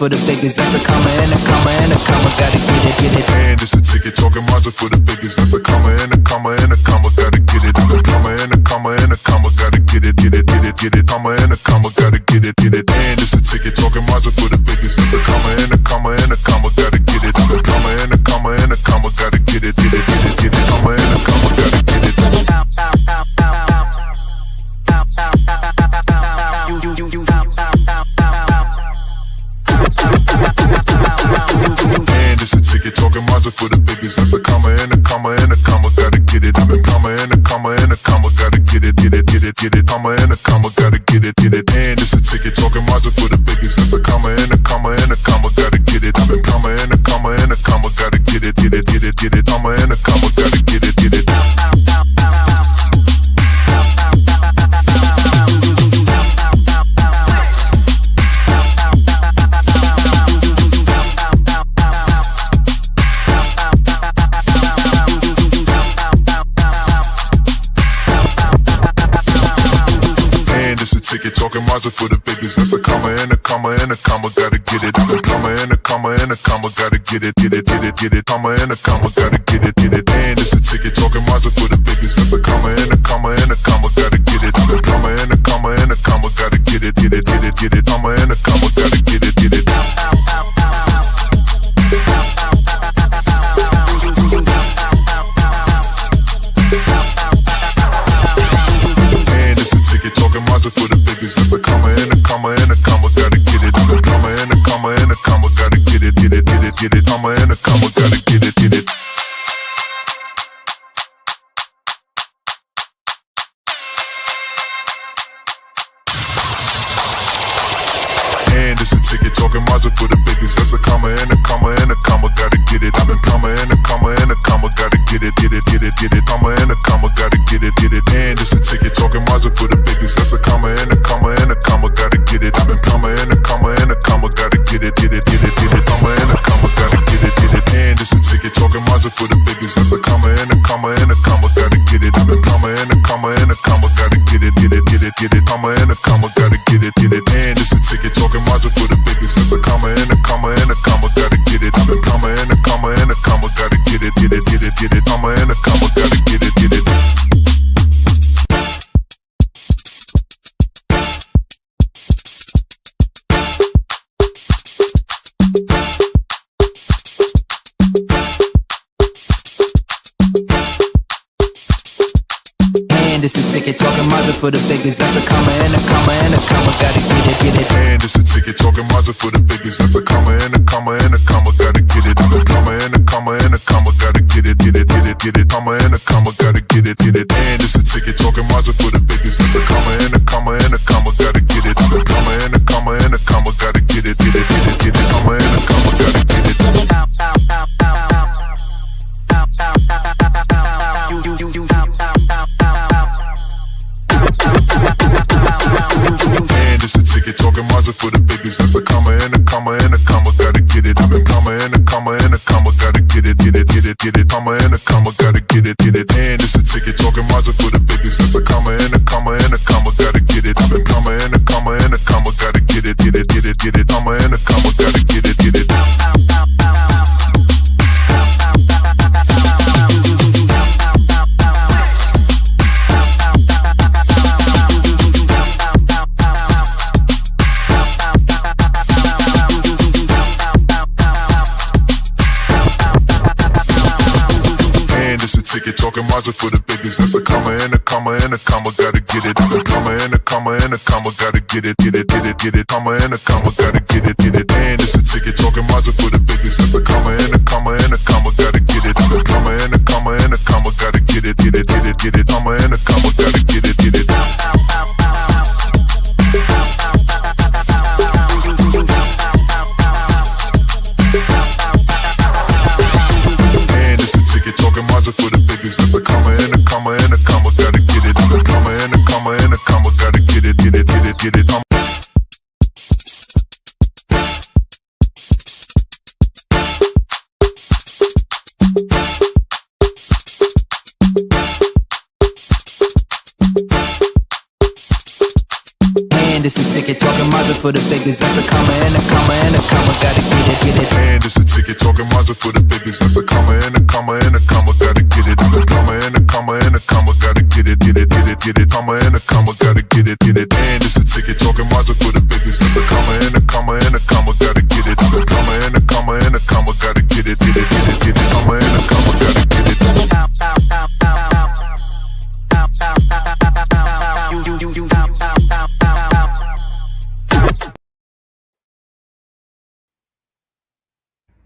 for the biggest. That's a comma and a comma and a comma. Gotta get it, get it. And it's a ticket talking Mazda for the biggest. That's a comma and a comma and a comma. Gotta get it. A comma and a comma and a comma. Gotta get it, get it, get it, get it. Comma and a comma. Gotta get it, get it. And it's a ticket talking Mazda for the biggest. That's a comma and a comma and a comma. Gotta get it. A comma and a comma and a comma. Gotta get it, get it, get it, get it. Comma and a comma. Gotta get it. And it's a ticket talking Mazda for the biggest. That's a comma and a comma and a comma. Gotta get it. A comma and a comma and a comma. Gotta get it, get it, get it, get it. Comma and a comma. Gotta get it, get it. And it's a ticket talking Mazda for the biggest. That's a comma and a comma and a comma. Gotta get it. A comma and a comma and a comma. Gotta get it, get it, get it, get it. Comma and a comma. Gotta get it, get it. Ticket talking Mazda for the biggest. That's a comma and a comma and a comma. Gotta get it. A comma and a comma and a comma. Gotta get it, get it, get it, get it. Comma and a comma. Gotta get it, get it. And it's a ticket talking Mazda for the biggest. That's a comma and a comma and a comma. Gotta get it. A comma and a comma and a comma. Gotta get it, get it, get it, get it. Comma and a comma. Gotta get it, get it. It's a ticket talking Mazda for the biggest. That's a comma and a comma and a comma. Gotta get it. A comma and a comma and a comma. Gotta get it, get it, get it, get it. Comma and a comma. Gotta get it, get it. And it's a ticket talking Mazda for the biggest. That's a comma and a comma and a comma. Gotta get it. A comma and a comma and a comma. Gotta get it, get it, get it, get it. Comma and a comma. Gotta get it, get it. And it's a ticket talking Mazda for the biggest. That's a comma and a comma and a comma. Gotta get it. A comma and a comma and a comma. Gotta get it, get it, get it, get it. Comma and a comma. Gotta get it, get it. And it's a ticket talking Mazda for the biggest. That's a comma and a comma and a comma. Gotta get it. A comma and a comma and a comma. Gotta get it, get it, get it, get it. Comma and a comma. Gotta get it, get it. And it's a ticket talking Mazda for the biggest. That's a comma and a comma and a comma. Gotta get it. A comma and a comma and a comma. Gotta get it, get it, get it, get it. Comma and a comma. Gotta get it, get it. And it's a ticket talking Mazda for the biggest. That's a comma and a comma and a comma. Gotta get it, get it. And it's a ticket talking Mazda for the biggest. That's a comma and a comma and a comma. Gotta get it. A comma and a comma and a comma. Gotta get it, get it, get it, get it. Comma and a comma. Gotta get it, get it. And it's a ticket talking Mazda for the biggest. That's a comma and a comma and a comma. Gotta get it. A comma and a comma and a comma. Gotta get it, get it, get it, get it. Comma and a comma. Gotta get it. And it's a ticket talking Mazda for the biggest. That's a comma and a comma and a comma. Gotta get it. A comma and a comma and a comma. Gotta get it, get it, get it, get it. Comma and a comma. Gotta get it, get it. And it's a ticket talking Mazda for the biggest. That's a comma and a comma and a comma. Gotta get it. A comma and a comma and a comma. Gotta get it, get it, get it, get it. Comma and a comma. Gotta get it, get it. Ticket talking Mazda for the biggest. That's a comma and a comma and a comma. Gotta get it. A comma and a comma and a comma. Gotta get it, get it, get it, get it. Comma and a comma. Gotta get it, get it. And it's a ticket talking Mazda for the biggest. That's a comma and a comma and a comma. Gotta get it. A comma and a comma and a comma. Gotta get it, get it, get it, get it. Comma and a comma. Gotta get it, get it. It's a ticket talking Mazda for the biggest. That's a comma and a comma and a comma. Gotta get it. A comma and a comma and a comma. Gotta get it, get it, get it, get it. And it's a ticket talking Mazda Mazda for the biggest. That's a comma and a comma and a comma. Gotta get it. And it's a ticket talking Mazda for the biggest. That's a comma and a comma and a comma. Gotta get it. I'm a comma and a comma and a comma. Gotta get it. Comma and a comma. Gotta get it. And it's a ticket talking Mazda for the biggest. That's a comma and a comma and a comma. Gotta get it. I'm a comma and a comma and a comma. Gotta get it. Comma and a comma. Gotta get it.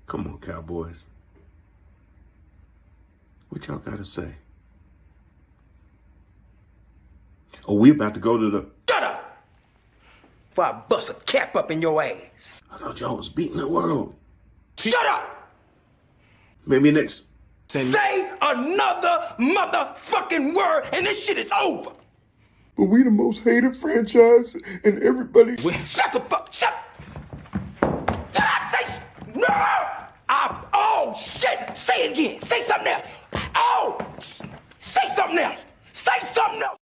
Come on, Cowboys. What y'all gotta say? Oh, we about to go to the... Shut up! Before I bust a cap up in your ass. I thought y'all was beating the world. Shut up! Maybe next... Say another motherfucking word and this shit is over. But we the most hated franchise and everybody... Shut the fuck... Shut... Did I say... No! Oh, shit! Say it again. Say something else. Oh! Say something else. Say something else.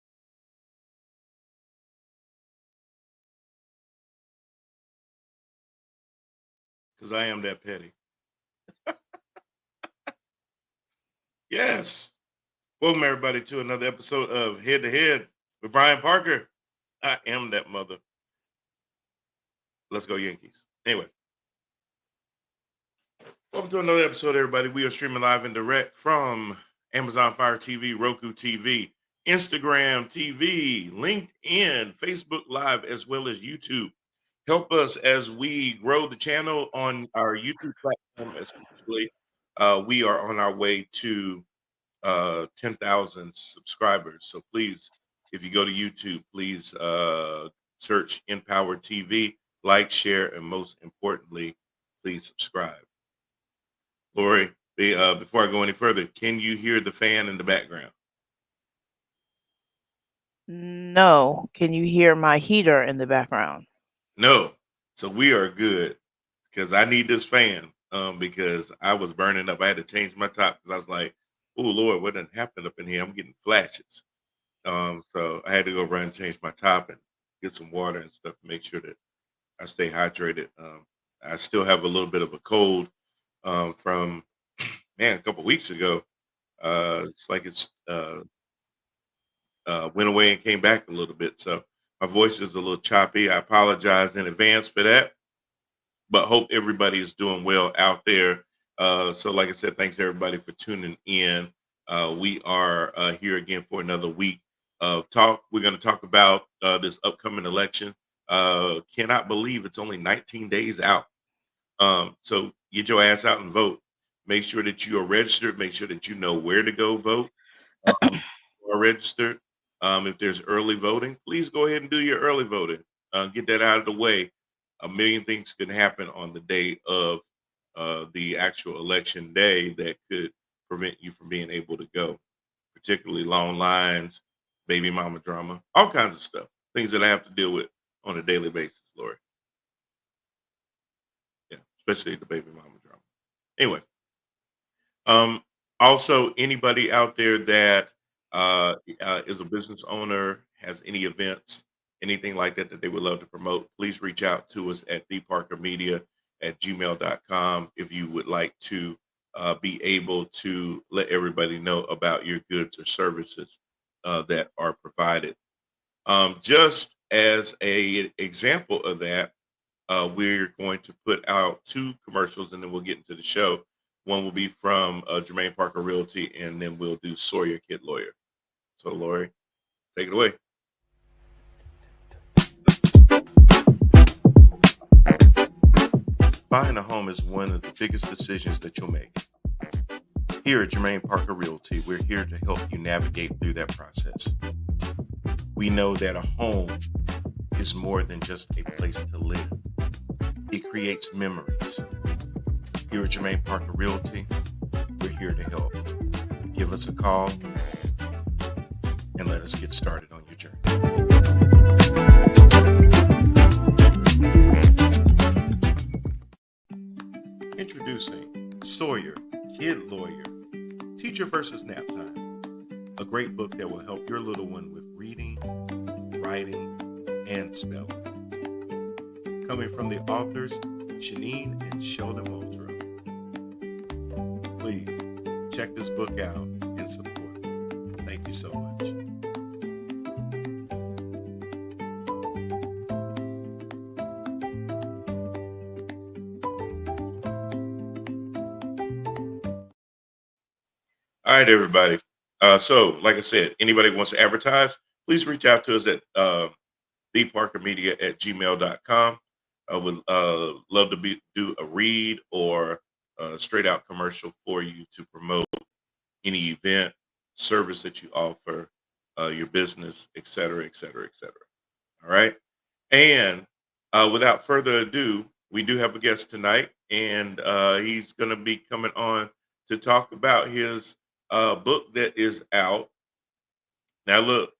Because I am that petty. Yes. Welcome, everybody, to another episode of Head to Head with Brian Parker. I am that mother. Let's go Yankees. Anyway. Welcome to another episode, everybody. We are streaming live and direct from Amazon Fire TV, Roku TV, Instagram TV, LinkedIn, Facebook Live, as well as YouTube. Help us as we grow the channel on our YouTube platform, essentially. We are on our way to 10,000 subscribers. So please, if you go to YouTube, please search Empower TV, like, share, and most importantly, please subscribe. Lori, before I go any further, can you hear the fan in the background? No. Can you hear my heater in the background? No. So we are good because I need this fan because I was burning up. I had to change my top because I was like, oh, Lord, what done happened up in here? I'm getting flashes. So I had to go run and change my top and get some water and stuff to make sure that I stay hydrated. I still have a little bit of a cold from, a couple weeks ago. It's like it's went away and came back a little bit. So my voice is a little choppy. I apologize in advance for that, but hope everybody is doing well out there. So like I said, thanks everybody for tuning in. We are here again for another week of talk. We're going to talk about this upcoming election. Cannot believe it's only 19 days out. So get your ass out and vote. Make sure that you are registered. Make sure that you know where to go vote. Are registered. If there's early voting, please go ahead and do your early voting. Get that out of the way. A million things can happen on the day of the actual election day that could prevent you from being able to go, particularly long lines, baby mama drama, all kinds of stuff, things that I have to deal with on a daily basis, Lori. Yeah, especially the baby mama drama. Anyway, also anybody out there that is a business owner, has any events, anything like that they would love to promote, please reach out to us at theparkermedia@gmail.com if you would like to be able to let everybody know about your goods or services that are provided. Just as a example of that, we're going to put out 2 commercials and then we'll get into the show. One will be from Jermaine Parker Realty, and then we'll do Sawyer Kid Lawyer. So, Lori, take it away. Buying a home is one of the biggest decisions that you'll make. Here at Jermaine Parker Realty, we're here to help you navigate through that process. We know that a home is more than just a place to live. It creates memories. Here at Jermaine Parker Realty, we're here to help. Give us a call and let us get started on your journey. Introducing Sawyer Kid Lawyer, Teacher versus Nap Time, a great book that will help your little one with reading, writing, and spelling. coming from the authors Shanine and Sheldon Moultrie. Please check this book out and support. Thank you so much. All right, everybody. So, like I said, anybody who wants to advertise, please reach out to us at theparkermedia@gmail.com. I would love to do a read or a straight out commercial for you to promote any event, service that you offer, your business, et cetera, et cetera, et cetera. All right. And without further ado, we do have a guest tonight, and he's going to be coming on to talk about his book that is out. Now, look,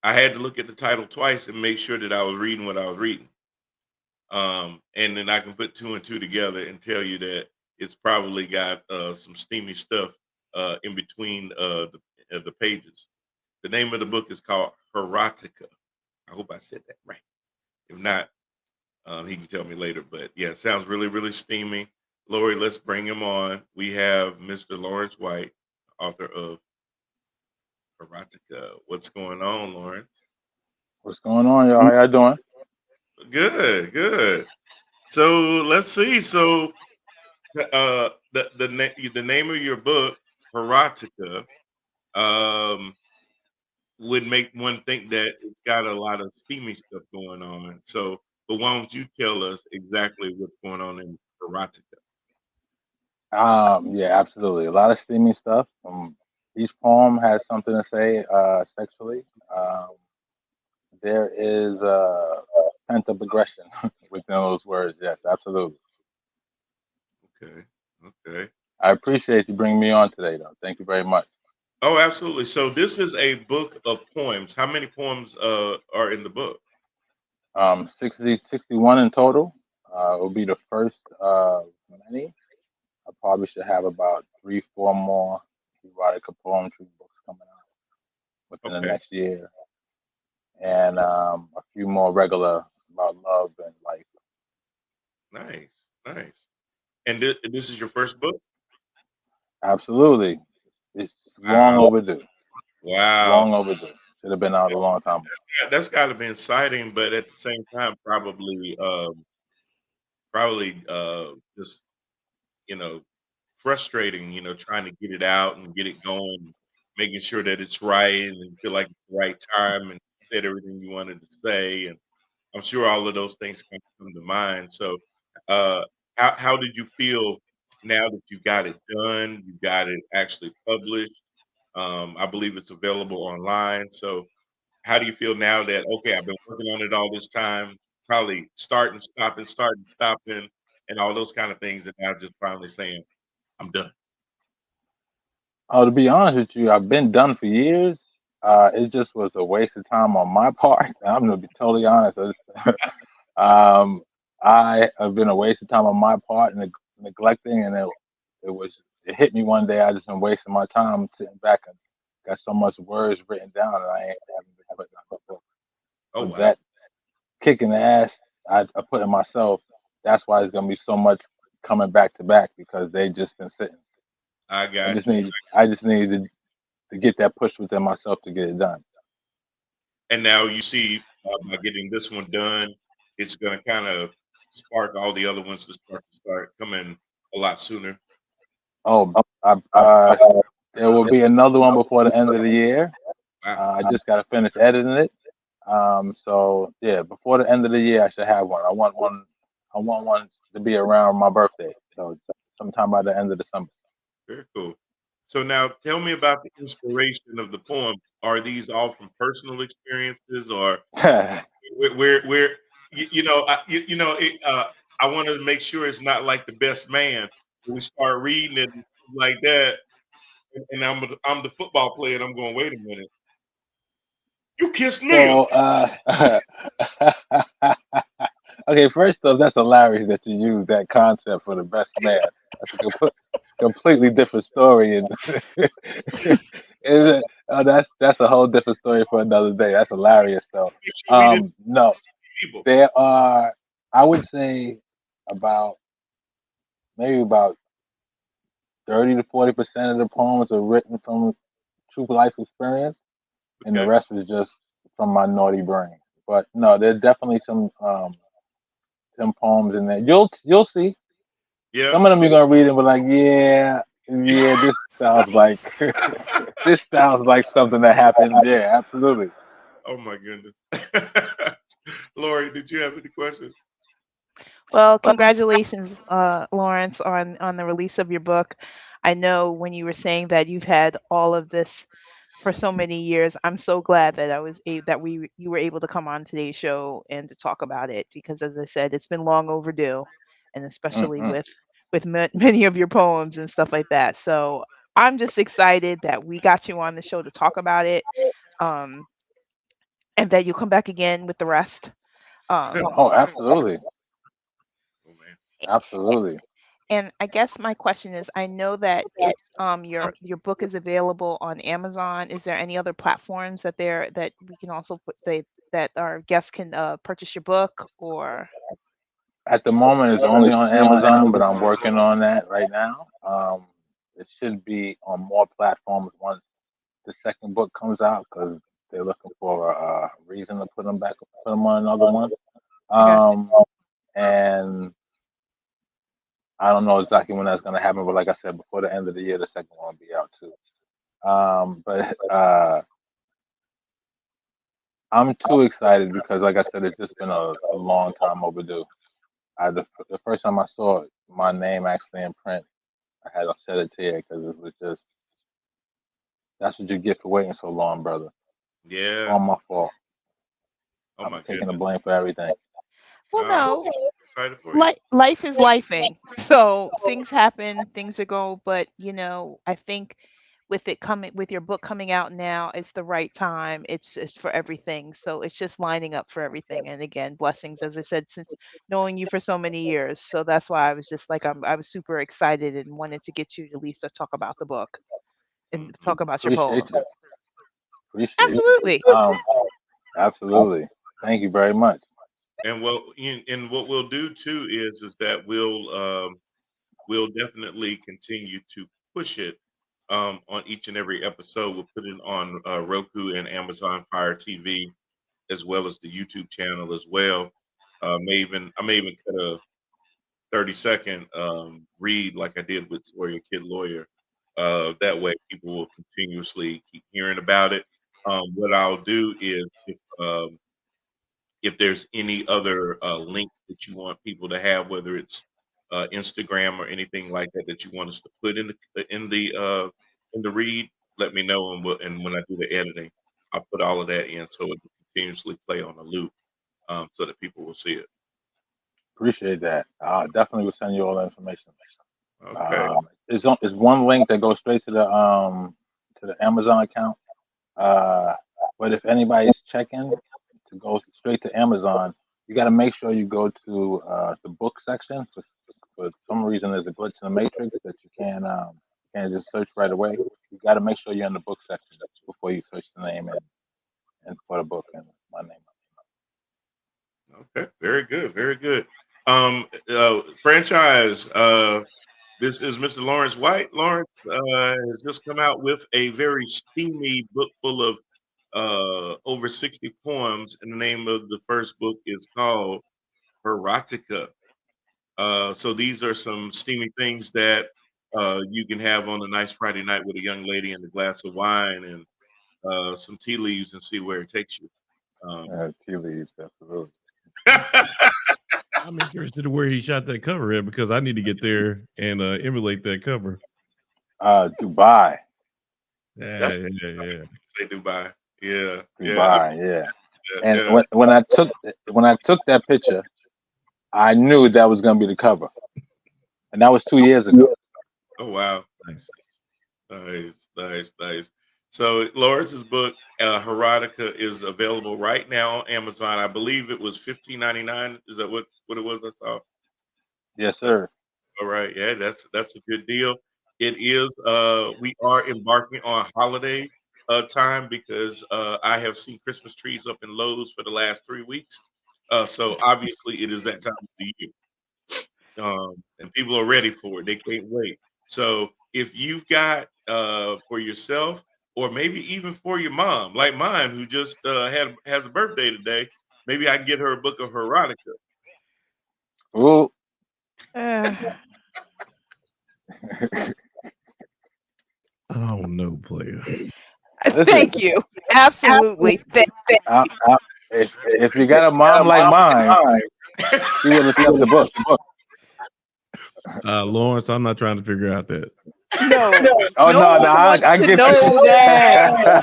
I had to look at the title twice and make sure that I was reading what I was reading. And then I can put two and two together and tell you that it's probably got some steamy stuff in between the pages. The name of the book is called Erotica. I hope I said that right. If not, he can tell me later. But yeah, it sounds really, really steamy. Lori, let's bring him on. We have Mr. Lawrence White, author of Erotica. What's going on, Lawrence? What's going on, y'all? How y'all doing? Good, good. So let's see. So the name of your book, Erotica, would make one think that it's got a lot of steamy stuff going on. So, but why don't you tell us exactly what's going on in Erotica? Yeah, absolutely. A lot of steamy stuff. Each poem has something to say sexually. There is pent-up aggression within those words. Yes, absolutely. Okay, okay. I appreciate you bringing me on today, though. Thank you very much. Oh, absolutely. So this is a book of poems. How many poems are in the book? 61 in total. It will be the first of many. I probably should have about 3-4 more erotica poetry books coming out within the Okay. next year, and a few more regular about love and life. Nice, nice. And this is your first book? Absolutely, it's long Wow. overdue. Wow. Long overdue. Should have been out a long time ago. That's got to be exciting, but at the same time, probably just, you know, frustrating, trying to get it out and get it going, making sure that it's right and you feel like it's the right time and said everything you wanted to say. And I'm sure all of those things come to mind. So uh how did you feel now that you got it done, you got it actually published? I believe it's available online. So how do you feel now that, okay, I've been working on it all this time, probably starting, stopping, and all those kind of things, and now just finally saying, I'm done. Oh, to be honest with you, I've been done for years. It just was a waste of time on my part. I'm gonna be totally honest. Um, I have been a waste of time on my part, neglecting, and it hit me one day. I just been wasting my time sitting back and got so much words written down, and I ain't haven't been putting out no books. Oh, So wow. that kick in the ass I put in myself. That's why it's gonna be so much coming back to back because they just been sitting. I I got just you. need I just needed to get that push within myself to get it done. And now you see by getting this one done, it's going to kind of spark all the other ones to start coming a lot sooner. Oh, there will be another one before the end of the year. Wow. I just got to finish editing it. So yeah, before the end of the year, I should have one. I want one. I want one to be around my birthday. So it's sometime by the end of December. Very cool. So now tell me about the inspiration of the poems. Are these all from personal experiences or where I want to make sure it's not like The Best Man. When we start reading it like that, and I'm the football player, and I'm going, wait a minute, you kissed me. So okay, first off, that's hilarious that you use that concept for The Best Man. That's a completely different story, and that's a whole different story for another day. That's hilarious, though. Make sure we didn't No, people. there are I would say about maybe about 30 to 40% of the poems are written from true life experience, and the Okay. rest is just from my naughty brain. But no, there's definitely some poems in there. You'll see. Yeah. Some of them you're gonna read and be like, yeah, yeah, this sounds like this sounds like something that happened. Yeah, absolutely. Oh my goodness. Lori, did you have any questions? Well, congratulations, Lawrence, on the release of your book. I know when you were saying that you've had all of this for so many years, I'm so glad that you were able to come on today's show and to talk about it because, as I said, it's been long overdue, and especially Hmm. with many of your poems and stuff like that. So I'm just excited that we got you on the show to talk about it, um, and that you'll come back again with the rest. Um, Oh, absolutely, Oh man. absolutely. And I guess my question is, I know that it's your book is available on Amazon. Is there any other platforms that we can also put that our guests can purchase your book or At the moment, it's only on Amazon, but I'm working on that right now. It should be on more platforms once the second book comes out because they're looking for a reason to put them on another one. okay? Um, and I don't know exactly when that's going to happen, but like I said, before the end of the year, the second one will be out too. But I'm too excited because, like I said, it's just been a long time overdue. The first time I saw it, my name actually in print, I had to shed a tear because it was just that's what you get for waiting so long, brother. It's Yeah. all my fault. Oh I'm my taking the goodness. blame for everything. Well, I'm no, excited for you. life is lifing. So things happen, things are go, but I think with your book coming out now, it's the right time. It's for everything. So it's just lining up for everything. And again, blessings, as I said, since knowing you for so many years. So that's why I was just like I was super excited and wanted to get you at least to talk about the book and Hmm. talk about your Appreciate poems. you. Appreciate you. Absolutely. Absolutely. Thank you very much. And and what we'll do too is that we'll definitely continue to push it on each and every episode. We'll put it on Roku and Amazon Fire TV as well as the YouTube channel as well. I may even cut a 30-second read like I did with Warrior Kid Lawyer. That way people will continuously keep hearing about it. What I'll do is if there's any other links that you want people to have, whether it's Instagram or anything like that that you want us to put in the read, let me know, and when I do the editing, I'll put all of that in so it will continuously play on a loop, so that people will see it. Appreciate that. Definitely will send you all the information. Okay. It's one link that goes straight to the Amazon account. Uh, but if anybody's checking to go straight to Amazon, you got to make sure you go to the book section. For some reason, there's a glitch in the matrix that you can't just search right away. You got to make sure you're in the book section before you search the name and for the book and my name. Okay. Very good. Very good. Franchise. This is Mr. Lawrence White. Lawrence has just come out with a very steamy book full of over 60 poems, and the name of the first book is called Erotica. So these are some steamy things that you can have on a nice Friday night with a young lady and a glass of wine and some tea leaves and see where it takes you. Um, Tea leaves, absolutely. I'm interested in where he shot that cover at because I need to get there and emulate that cover. Dubai, that's Yeah. say Dubai. Yeah, yeah, Dubai, yeah. yeah, And yeah. when I took that picture, I knew that was gonna be the cover, and that was 2 years ago. Oh wow. Nice. Nice, nice, nice. So Lawrence's book, Erotica, is available right now on Amazon. I believe it was 15.99. Is that what it was? I saw. Yes, sir. All right, yeah, that's a good deal. It is. We are embarking on holiday time because I have seen Christmas trees up in Lowe's for the last 3 weeks. So obviously, it is that time of the year, and people are ready for it. They can't wait. So if you've got for yourself, or maybe even for your mom, like mine, who just has a birthday today, maybe I can get her a book of erotica. Well, Uh, I don't know, player. listen, thank you. Absolutely. if you got a mom like mine, she would accept the book. Lawrence, I'm not trying to figure out that. No, Oh no no, one no, wants I to get know that.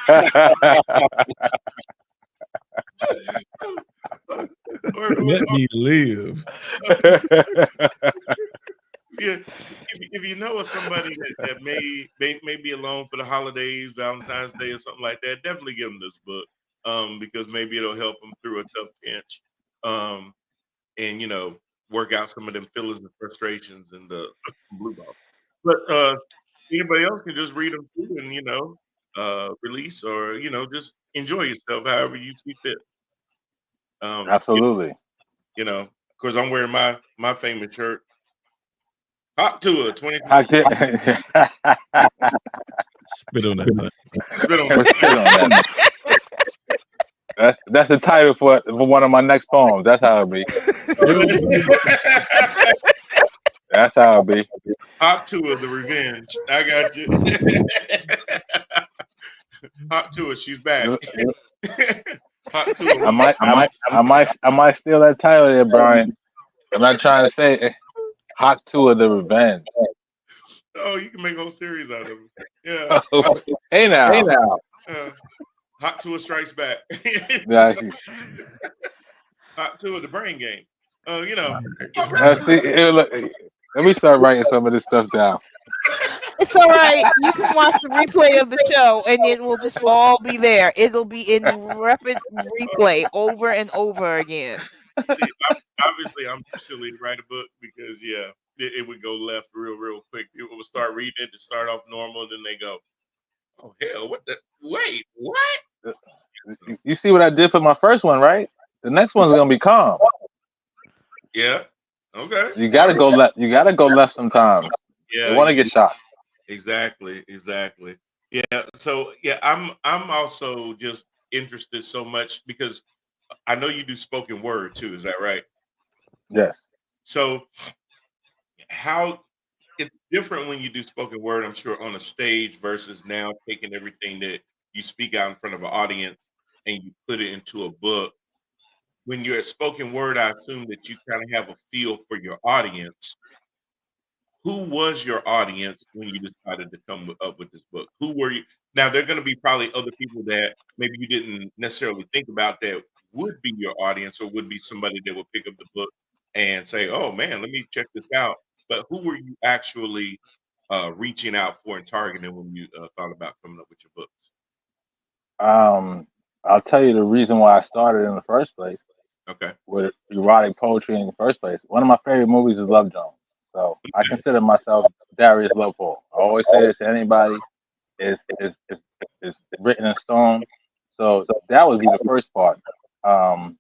Let me live. Yeah, if you know of somebody that may be alone for the holidays, Valentine's Day, or something like that, definitely give them this book, because maybe it'll help them through a tough pinch, um, and work out some of them feelings and frustrations and the blue ball. But anybody else can just read them too, and release, or just enjoy yourself however you see fit. Um, you, Absolutely. of course, I'm wearing my famous shirt. Hot Tour I 2020. get, Spit on that thing. Spit on put shit on that. That's the title for one of my next poems. That's how it be. that. That's how it be. Hot Tour, the revenge. I got you. Hot Tour, she's back. Hot Tour. I might steal that title there, Brian. I'm not trying to say Hot Tour the Revenge. Oh, you can make a whole series out of it. Yeah. Hey now. Hot Tour strikes back. Yeah, Hot Tour, the brain game. see, let me start writing some of this stuff down. It's all right. You can watch the replay of the show, and it will just all be there. It'll be in rapid replay over and over again. Obviously, I'm too silly to write a book because, it would go left real quick. People would start reading it to start off normal, and then they go, "Oh hell, wait, what?" You see what I did for my first one, right? The next one's gonna be calm. Yeah. Okay. You gotta go left. You gotta go left sometimes. Yeah. You want to get shot. Exactly. Yeah. So I'm also just interested so much because I know you do spoken word too. Is that right? Yes. So how it's different when you do spoken word, I'm sure, on a stage versus now taking everything that you speak out in front of an audience and you put it into a book. When you're at spoken word, I assume that you kind of have a feel for your audience. Who was your audience when you decided to come up with this book? Who were you? Now, there are going to be probably other people that maybe you didn't necessarily think about that would be your audience, or would be somebody that would pick up the book and say, "Oh man, let me check this out." But who were you actually reaching out for and targeting when you thought about coming up with your books? I'll tell you the reason why I started in the first place Okay. with erotic poetry in the first place. One of my favorite movies is Love Jones. So I consider myself Darius Loveport. I always say this to anybody. Is written in stone. So that would be the first part. Um,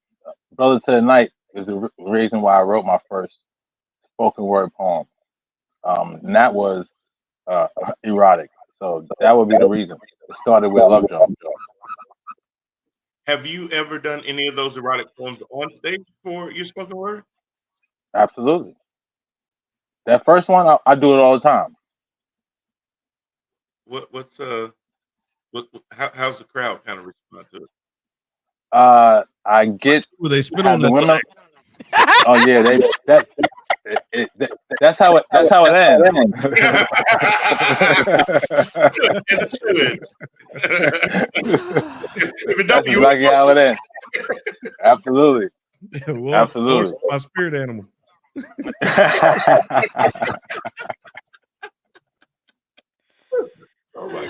Brother to the Night is the reason why I wrote my first spoken word poem. And that was erotic. So that would be the reason. It started with Love Jones. Have you ever done any of those erotic poems on stage for your spoken word? Absolutely. That first one, I do it all the time. What's how's the crowd kind of respond to it? I get They spit have on the that women. thing. Oh yeah, that's how it ends. It should. If it That's don't, you exactly how it ends. Absolutely. Well, Absolutely. horse is my spirit animal. Oh my.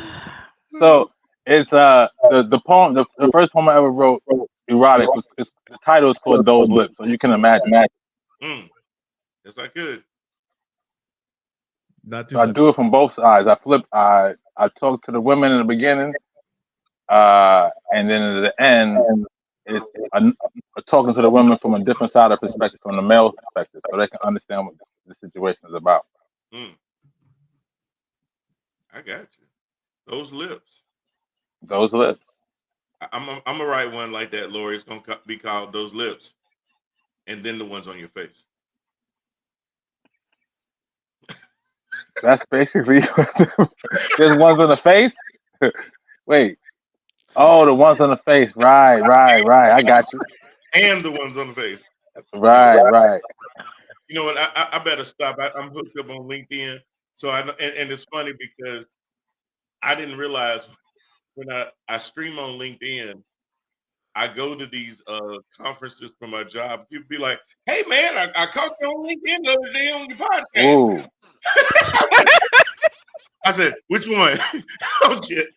So it's the poem the first poem I ever wrote erotic was the title is called Those Lips, so you can imagine. Mm, that's not good. Not too So I much. do it from both sides. I talk to the women in the beginning, and then at the end it's talking to the women from a different side of perspective, from the male perspective, so they can understand what the situation is about. Mm, I got you. Those lips. Those lips. I'm gonna write one like that, Lori. It's gonna be called Those Lips, and then the ones on your face. That's basically there's ones on the face. Wait. Oh, the ones on the face. Right. I got you. And the ones on the face. Right. You know what? I better stop. I'm hooked up on LinkedIn, so I know, and it's funny because I didn't realize when I stream on LinkedIn, I go to these conferences for my job. People be like, "Hey man, I caught you on LinkedIn the other day on your podcast." Ooh. I said, "Which one?" Oh shit.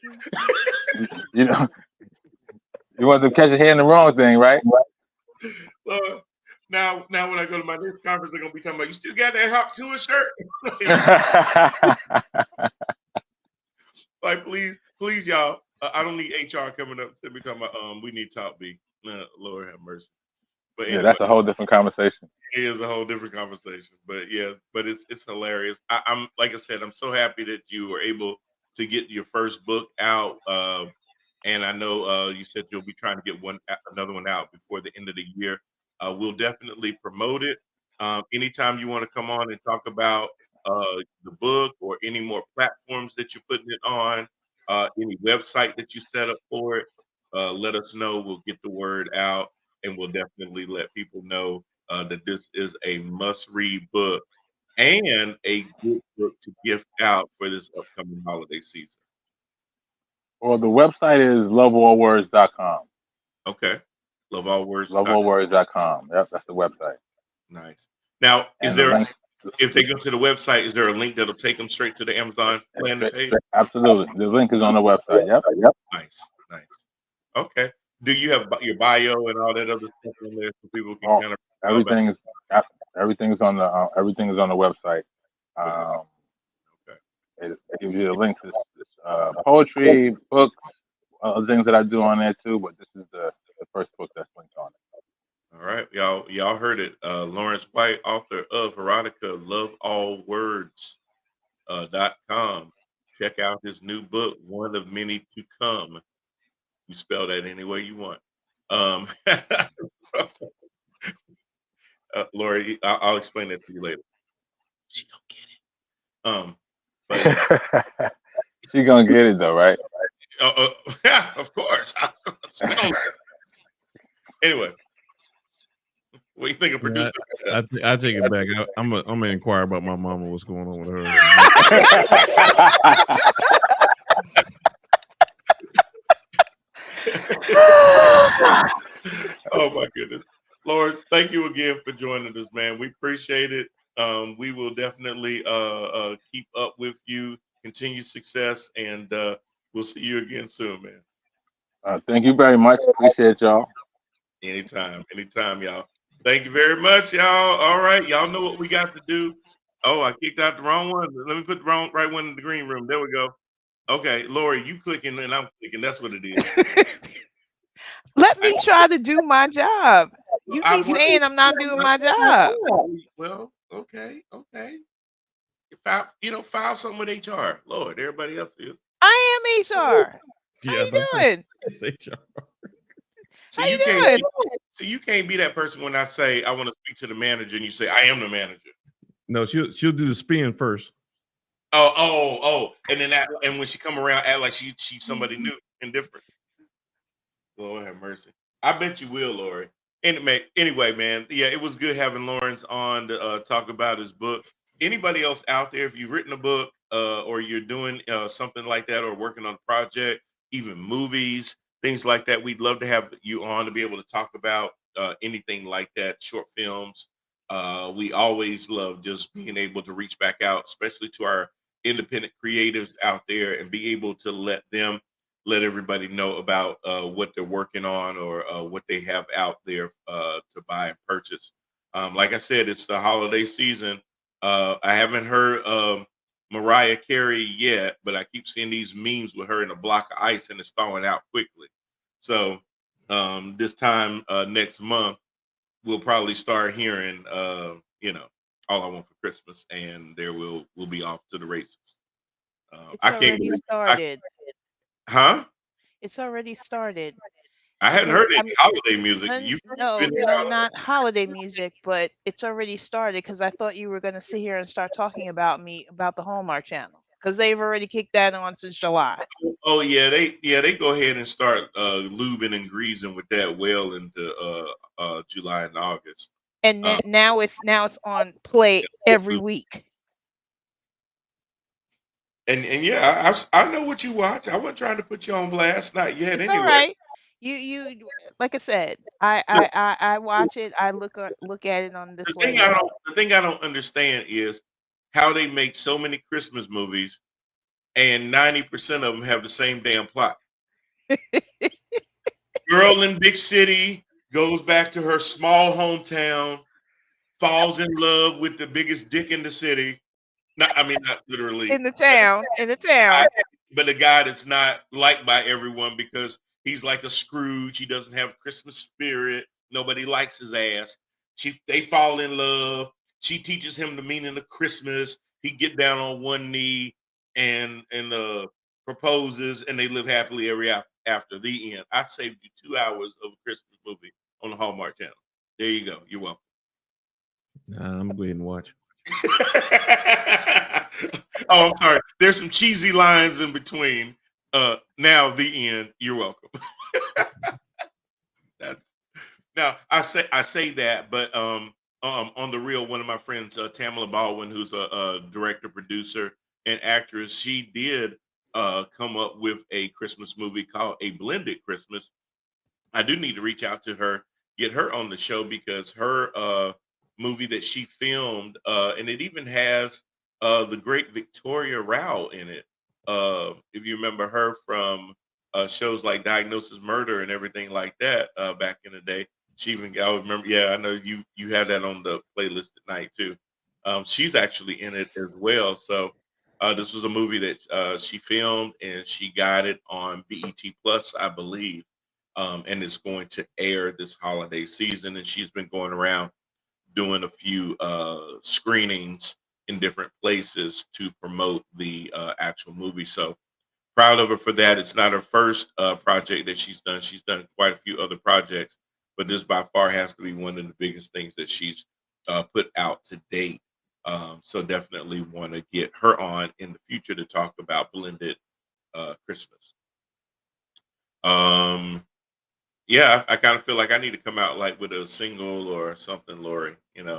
You know, you want to catch your hand in the wrong thing, right? Now when I go to my next conference, they're gonna be talking about, "You still got that Hawk Tuah shirt?" Like, please, y'all. I don't need HR coming up to me talking about we need Top B. Lord have mercy. But Yeah, anyway, that's a whole different conversation. it is a whole different conversation. But yeah, but it's hilarious. I'm like I said, I'm so happy that you were able to get your first book out. And I know you said you'll be trying to get another one out before the end of the year. We'll definitely promote it. Anytime you want to come on and talk about the book or any more platforms that you're putting it on, any website that you set up for it, let us know. We'll get the word out, and we'll definitely let people know that this is a must-read book and a good book to gift out for this upcoming holiday season. Well, the website is loveallwords.com. Okay. Loveallwords. Loveallwords.com. Yep, that's the website. Nice. Now, And the link, if they go to the website, is there a link that'll take them straight to the Amazon landing page? Absolutely. The link is on the website. Yep. Nice. Okay. Do you have your bio and all that other stuff in there so people can kind of everything is on the website. Okay. It gives you the links to poetry, books, other things that I do on there too. But this is the first book that's linked on it. All right, y'all heard it. Lawrence White, author of Erotica, Love All Words .com. Check out his new book, one of many to come. You spell that any way you want. Lori, I'll explain that to you later. She don't get it. But she gonna get it though, right? Yeah, of course. Anyway, what do you think of producer? I take it back. I'm gonna inquire about my mama. What's going on with her? Oh my goodness, Lawrence, thank you again for joining us, man. We appreciate it. We will definitely keep up with you. Continue success, and we'll see you again soon, man. Thank you very much. Appreciate y'all. Anytime, y'all. Thank you very much, y'all. All right, y'all know what we got to do. Oh, I kicked out the wrong one. Let me put the right one in the green room. There we go. Okay, Lori, you clicking and I'm clicking. That's what it is. Let me try to do my job. You keep saying I'm not doing my job. Well, okay. File something with HR. Lord, everybody else is. I am HR. Yeah, how you doing? It's HR. So you can't be that person when I say I want to speak to the manager and you say I am the manager. No, she'll do the spin first. Oh, and then and when she come around, act like she's somebody new and different. Lord have mercy. I bet you will, Lori. Anyway, man, yeah, it was good having Lawrence on to talk about his book. Anybody else out there, if you've written a book or you're doing something like that or working on a project, even movies, things like that, we'd love to have you on to be able to talk about anything like that, short films. We always love just being able to reach back out, especially to our independent creatives out there, and be able to let everybody know about what they're working on or what they have out there to buy and purchase. Like I said, it's the holiday season. I haven't heard of Mariah Carey yet, but I keep seeing these memes with her in a block of ice and it's thawing out quickly. So this time next month, we'll probably start hearing, All I Want for Christmas, and there we'll be off to the races. It's I can't already believe, started. huh? It's already started I hadn't because heard any holiday music. You've been here no, all. not holiday music, but it's already started because I thought you were going to sit here and start talking about the Hallmark Channel because they've already kicked that on since July. Oh yeah, they go ahead and start lubing and greasing with that well into July and August. And Um, now it's on play every week. and yeah, I know what you watch. I wasn't trying to put you on blast, not yet. It's all Anyway, right. You like I said, the, I watch it. I look at it on the this thing way. I don't understand is how they make so many Christmas movies and 90% of them have the same damn plot. Girl in big city goes back to her small hometown, falls in love with the biggest dick in the city. Not literally, In the town. guy, but a guy that's not liked by everyone because he's like a Scrooge. He doesn't have Christmas spirit. Nobody likes his ass. They fall in love. She teaches him the meaning of Christmas. He get down on one knee and proposes, and they live happily after the end. I saved you 2 hours of a Christmas movie on the Hallmark Channel. There you go. You're welcome. Nah, I'm going to watch. Oh, I'm sorry. There's some cheesy lines in between. Now the end. You're welcome. That's now I say that, but on the real, one of my friends, Tamala Baldwin, who's a director, producer, and actress, she did come up with a Christmas movie called A Blended Christmas. I do need to reach out to her, get her on the show because her movie that she filmed, and it even has the great Victoria Rao in it. If you remember her from shows like Diagnosis Murder and everything like that back in the day. She even I remember, yeah, I know you had that on the playlist at night too. She's actually in it as well. So this was a movie that she filmed and she got it on BET Plus, I believe, and it's going to air this holiday season. And she's been going around doing a few screenings in different places to promote the actual movie. So proud of her for that. It's not her first project that she's done. She's done quite a few other projects, but this by far has to be one of the biggest things that she's put out to date. So definitely want to get her on in the future to talk about Blended Christmas. Yeah, I kind of feel like I need to come out like with a single or something, Lori. Maybe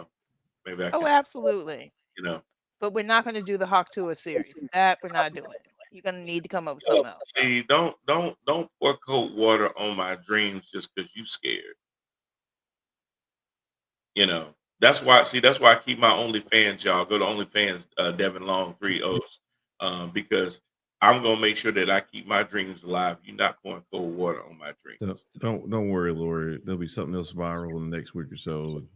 I Oh, can, absolutely. you know. But we're not going to do the Hawk Tour series. That we're not doing. You're going to need to come up with something else. See, don't pour cold water on my dreams just because you scared. That's why. See, that's why I keep my OnlyFans, y'all. Go to OnlyFans, Devin Long 3 O's, because I'm gonna make sure that I keep my dreams alive. You're not pouring cold water on my dreams. Don't worry, Lori. There'll be something else viral in the next week or so. And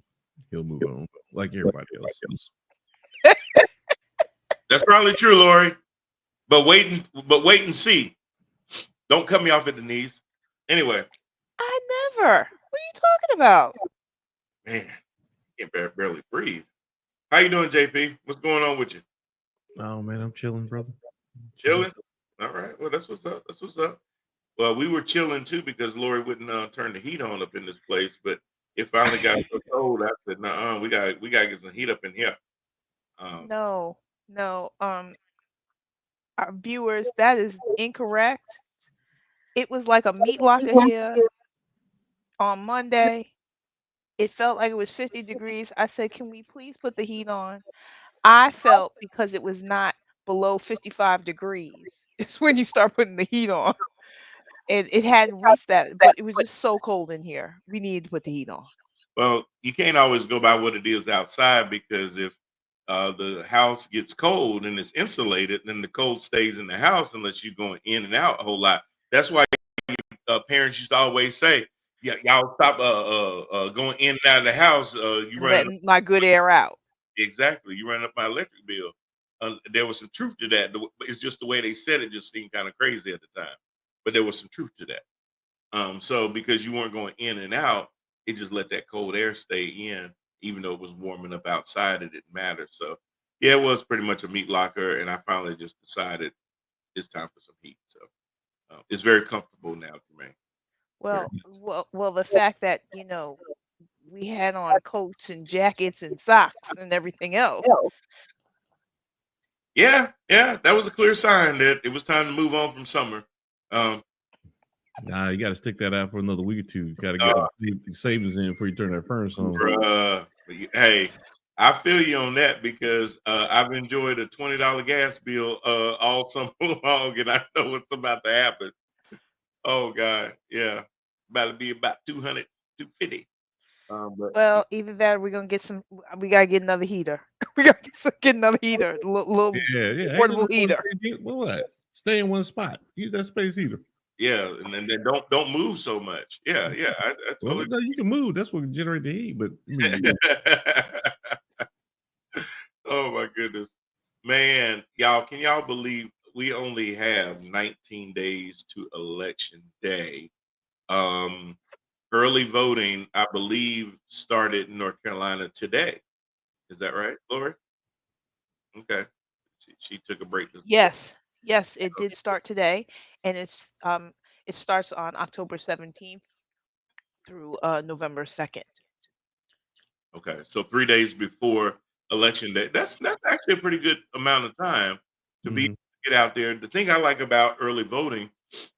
he'll move on like everybody else. That's probably true, Lori. But wait and see. Don't cut me off at the knees. Anyway, I never. What are you talking about? man, I can't barely breathe. How you doing, JP? What's going on with you? Oh man, I'm chilling, brother. Chilling. All right. Well, that's what's up. That's what's up. Well, we were chilling too because Lori wouldn't turn the heat on up in this place, but it finally got so cold. I said, "No, we got to get some heat up in here." No. Our viewers, that is incorrect. It was like a meat locker here on Monday. It felt like it was 50 degrees. I said, "Can we please put the heat on?" I felt because it was not below 55 degrees. It's when you start putting the heat on. And it hadn't reached that, but it was just so cold in here. We needed to put the heat on. Well, you can't always go by what it is outside because if the house gets cold and it's insulated, then the cold stays in the house unless you're going in and out a whole lot. That's why parents used to always say, "Yeah, y'all stop going in and out of the house. You Letting my good air out." exactly. You run up my electric bill." There was some truth to that. It's just the way they said it just seemed kind of crazy at the time, but there was some truth to that. So because you weren't going in and out, it just let that cold air stay in, even though it was warming up outside. It didn't matter. So yeah, it was pretty much a meat locker, and I finally just decided it's time for some heat. So it's very comfortable now, Jermaine. Very. Well, the fact that, we had on coats and jackets and socks and everything else. Yeah, that was a clear sign that it was time to move on from summer. Nah, you got to stick that out for another week or two. You got to get the savings in before you turn that furnace on. Hey, I feel you on that because I've enjoyed a $20 gas bill all summer long, and I know what's about to happen. Oh God, yeah, about to be about 200, 250. But Well, either that or we gotta get another heater. We gotta get another heater, little Yeah. portable heater. Well, what? Stay in one spot. Use that space heater. yeah, and then don't move so much. Yeah, I Well, totally. no, you can move. That's what can generate the heat. But Oh my goodness, man, y'all! Can y'all believe we only have 19 days to election day? Early voting, I believe, started in North Carolina today. Is that right, Lori? Okay. She took a break. Yes, it did start today, and it starts on October 17th through November 2nd. Okay, so 3 days before election day. That's actually a pretty good amount of time to be get out there. The thing I like about early voting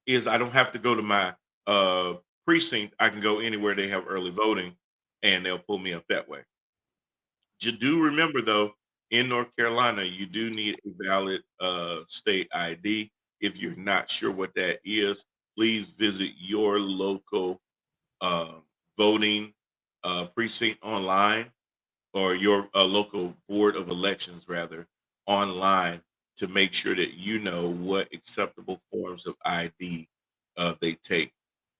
is I don't have to go to my precinct. I can go anywhere they have early voting, and they'll pull me up that way. You do remember though, in North Carolina, you do need a valid state ID. If you're not sure what that is, please visit your local uh, voting precinct online or your local board of elections rather online to make sure that you know what acceptable forms of ID they take.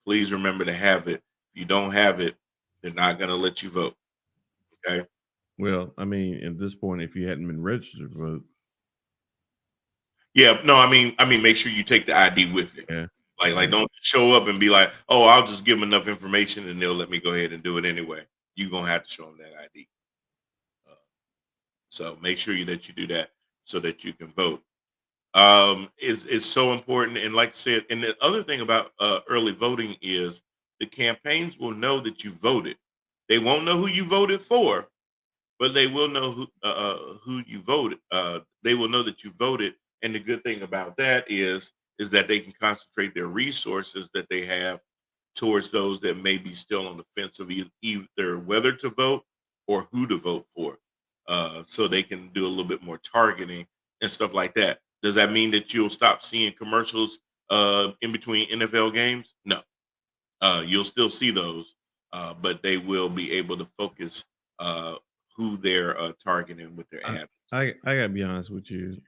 Please remember to have it. If you don't have it, they're not going to let you vote. Okay. well, I mean, at this point, if you hadn't been registered to vote, Yeah. No, I mean, make sure you take the ID with you. yeah, Like, don't show up and be like, oh, I'll just give them enough information and they'll let me go ahead and do it anyway. You're gonna have to show them that ID. So make sure that you do that so that you can vote. Is so important. And like I said, and the other thing about early voting is the campaigns will know that you voted. They won't know who you voted for, but they will know who you voted. They will know that you voted. And the good thing about that is that they can concentrate their resources that they have towards those that may be still on the fence of either whether to vote or who to vote for. So they can do a little bit more targeting and stuff like that. Does that mean that you'll stop seeing commercials in between NFL games? No, you'll still see those, but they will be able to focus who they're targeting with their ads. I gotta be honest with you.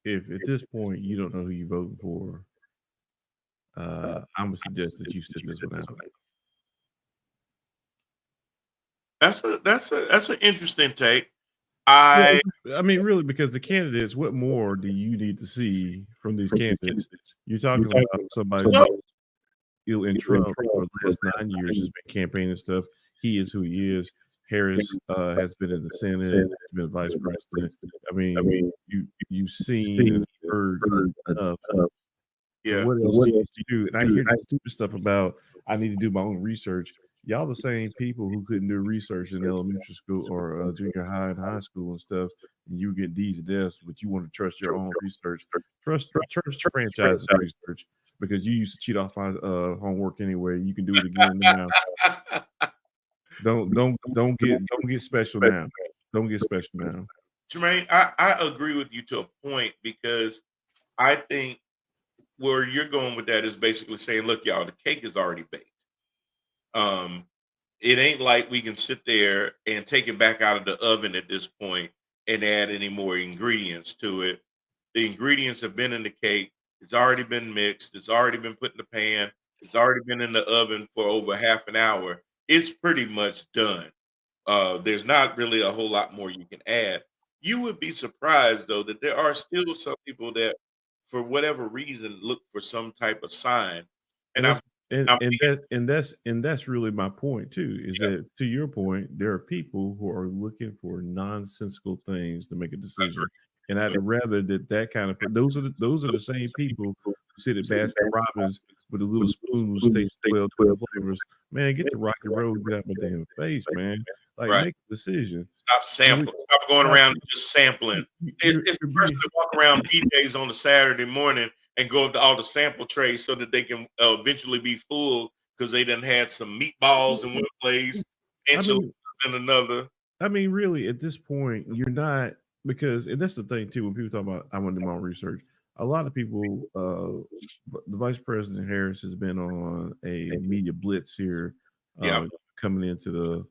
If at this point you don't know who you're voting for, I would suggest that you sit this one out. That's an interesting take. I mean, really, because the candidates, what more do you need to see from these candidates? You're talking about somebody who in Trump for the last 9 years has been campaigning and stuff. He is who he is. Harris has been in the Senate, has been vice president. I mean, you've seen and heard enough. Yeah. What else do you do? And I hear the stupid stuff about I need to do my own research. Y'all the same people who couldn't do research in elementary school or junior high and high school and stuff, and you get D's and F's, but you want to trust your own research. Trust franchise research because you used to cheat off my homework anyway. You can do it again now. Don't get special now. Don't get special now. Jermaine, I agree with you to a point because I think where you're going with that is basically saying, look, y'all, the cake is already baked. It ain't like we can sit there and take it back out of the oven at this point and add any more ingredients to it. The ingredients have been in the cake. It's already been mixed. It's already been put in the pan. It's already been in the oven for over half an hour. It's pretty much done. There's not really a whole lot more you can add. You would be surprised, though, that there are still some people that, for whatever reason, look for some type of sign And that's really my point too. Is that, to your point, there are people who are looking for nonsensical things to make a decision, and I'd rather that kind of those are the same people who sit at Baskin Robbins with a little spoon who takes 12 flavors. Man, get the Rocky Road, get out my damn face, man. Like, make a decision. Stop sampling. Stop going around just sampling. It's the person that walk around BJ's on a Saturday morning and go up to all the sample trays so that they can eventually be full because they done had some meatballs in one place, enchiladas in another. I mean, really, at this point, you're not, because, and that's the thing too, when people talk about, I want to do my own research, a lot of people, the Vice President Harris has been on a media blitz here, coming into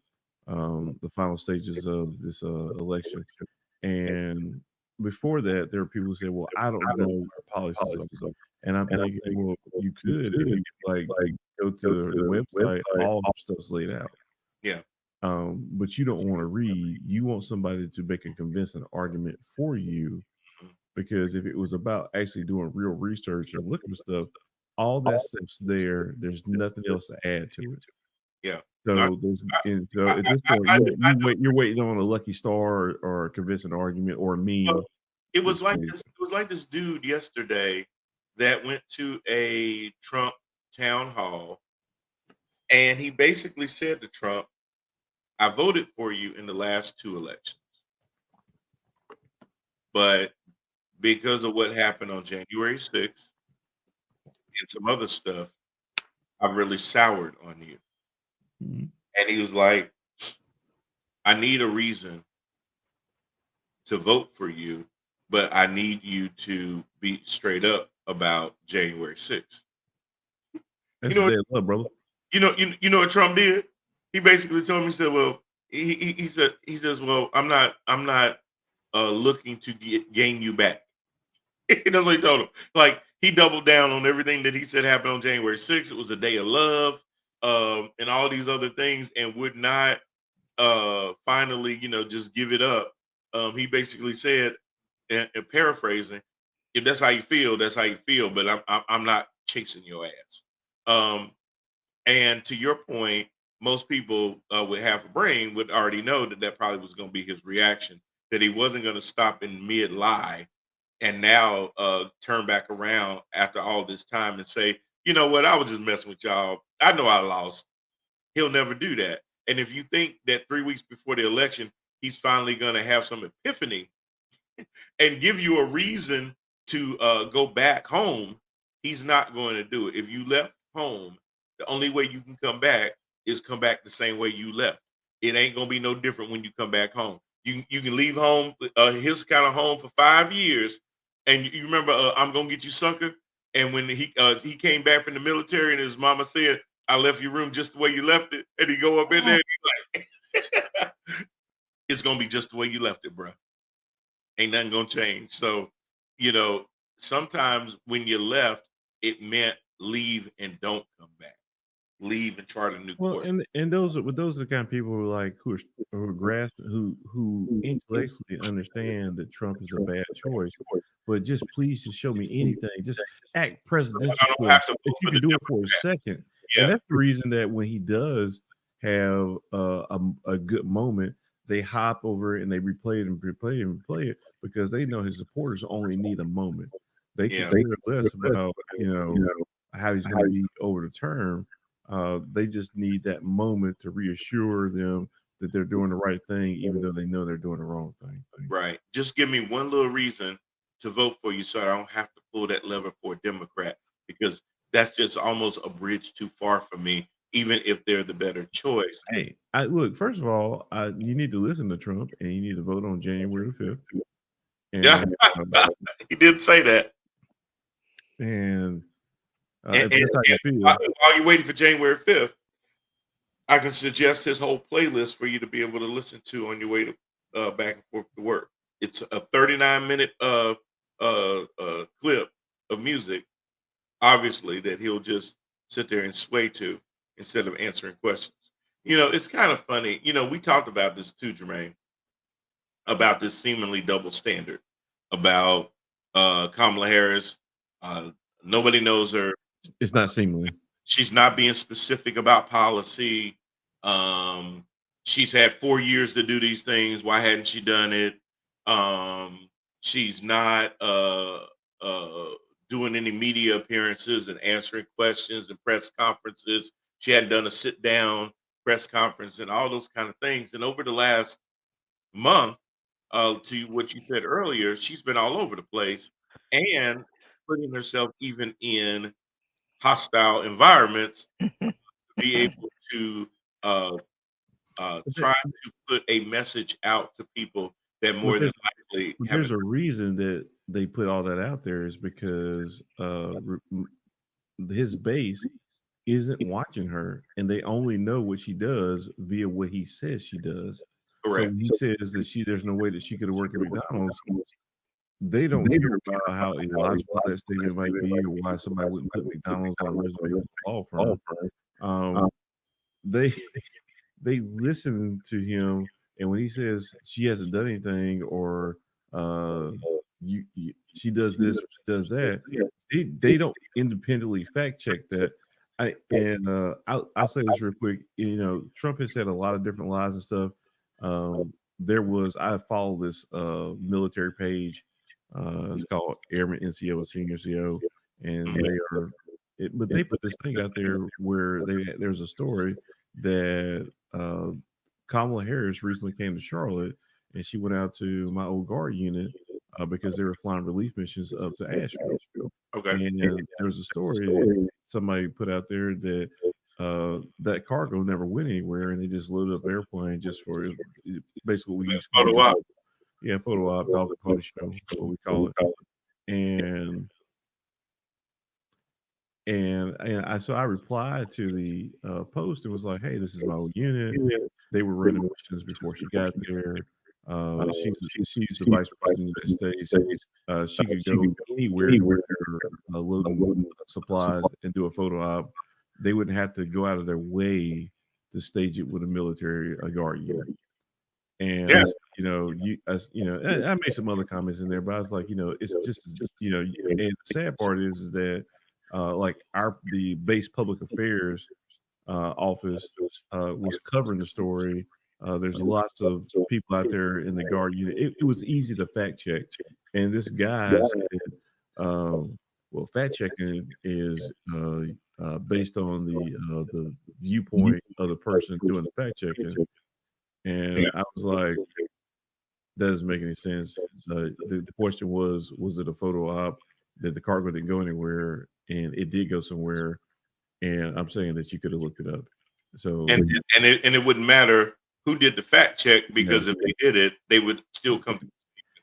the final stages of this election. And before that, there were people who said, well, I don't know what policies are. And I'm thinking, well, you could, if you like go to the website, all the stuff's laid out. Yeah. But you don't want to read. You want somebody to make a convincing argument for you, because if it was about actually doing real research and looking for stuff, all that stuff's there. There's nothing else to add to it. Yeah. So, at this point, you're waiting on a lucky star or a convincing argument or a meme. It was like this. It was like this dude yesterday that went to a Trump town hall, and he basically said to Trump, I voted for you in the last 2 elections, but because of what happened on January 6th and some other stuff, I've really soured on you. Mm-hmm. And he was like, I need a reason to vote for you, but I need you to be straight up about January 6th. That's love, brother. You know what Trump did? He basically told me, he said, well, he says, well, I'm not looking to gain you back. That's what he told him. Like, he doubled down on everything that he said happened on January 6th. It was a day of love, and all these other things, and would not finally, just give it up. He basically said, and paraphrasing, if that's how you feel, that's how you feel, but I'm not chasing your ass. And to your point, most people with half a brain would already know that probably was going to be his reaction, that he wasn't going to stop in mid lie and now turn back around after all this time and say, you know what, I was just messing with y'all. I know I lost. He'll never do that. And if you think that 3 weeks before the election, he's finally going to have some epiphany and give you a reason to go back home, he's not going to do it. If you left home, the only way you can come back is come back the same way you left. It ain't going to be no different when you come back home. You can leave home, his kind of home, for 5 years. And you remember, I'm going to get you, sucker. And when he came back from the military and his mama said, I left your room just the way you left it. And he go up in there and he's like, it's going to be just the way you left it, bro. Ain't nothing going to change. So, sometimes when you left, it meant leave and don't come back. Leave and chart a new course. And those are the kind of people who are grasping, who intellectually understand that Trump is a bad choice, but just please just show me anything. Just act presidential. If you can do it for a second. Yeah. And that's the reason that when he does have a good moment, they hop over it and they replay it because they know his supporters only need a moment. They can care less about how he's going to be over the term. They just need that moment to reassure them that they're doing the right thing, even though they know they're doing the wrong thing. Right. Just give me one little reason to vote for you so I don't have to pull that lever for a Democrat, because that's just almost a bridge too far for me, even if they're the better choice. Hey, look, first of all, you need to listen to Trump and you need to vote on January 5th. And, he did say that. And while you're waiting for January 5th, I can suggest his whole playlist for you to be able to listen to on your way to back and forth to work. It's a 39-minute clip of music, obviously, that he'll just sit there and sway to instead of answering questions. It's kind of funny. We talked about this too, Jermaine, about this seemingly double standard about Kamala Harris. Nobody knows her. It's not seemingly. She's not being specific about policy. She's had 4 years to do these things. Why hadn't she done it? She's not doing any media appearances and answering questions and press conferences. She hadn't done a sit down press conference and all those kind of things. And over the last month, to what you said earlier, she's been all over the place and putting herself even in hostile environments to be able to try to put a message out to people that more than likely there's a reason that they put all that out there is because his base isn't watching her and they only know what she does via what he says she does. Correct. So he says that there's no way that she could have worked at McDonald's. They don't care about how illogical that statement might be or why somebody wouldn't put McDonald's on a resume with a law firm. They listen to him, and when he says she hasn't done anything or she does this or she does that, they don't independently fact check that. I'll say this real quick. You know, Trump has said a lot of different lies and stuff. I follow this military page. It's called Airman NCO and Senior CO, and they put this thing out there where there's a story that Kamala Harris recently came to Charlotte, and she went out to my old guard unit because they were flying relief missions up to Asheville. Okay. And there was a story somebody put out there that that cargo never went anywhere, and they just loaded up the airplane just for basically what we use photo op. Yeah, photo op, dog photo show, what we call it. So I replied to the post and was like, "Hey, this is my old unit. They were running missions before she got there. She's the vice president of the United States. She could go anywhere where they're loading supplies and do a photo op. They wouldn't have to go out of their way to stage it with a military guard unit." And I made some other comments in there, but I was like, it's just and the sad part is that like the base public affairs office was covering the story. There's lots of people out there in the guard unit. It was easy to fact check, and this guy said, well, fact checking is based on the viewpoint of the person doing the fact checking. And I was like, that doesn't make any sense. The question was it a photo op? That the cargo didn't go anywhere, and it did go somewhere. And I'm saying that you could have looked it up. So it wouldn't matter who did the fact check because if they did it, they would still come to the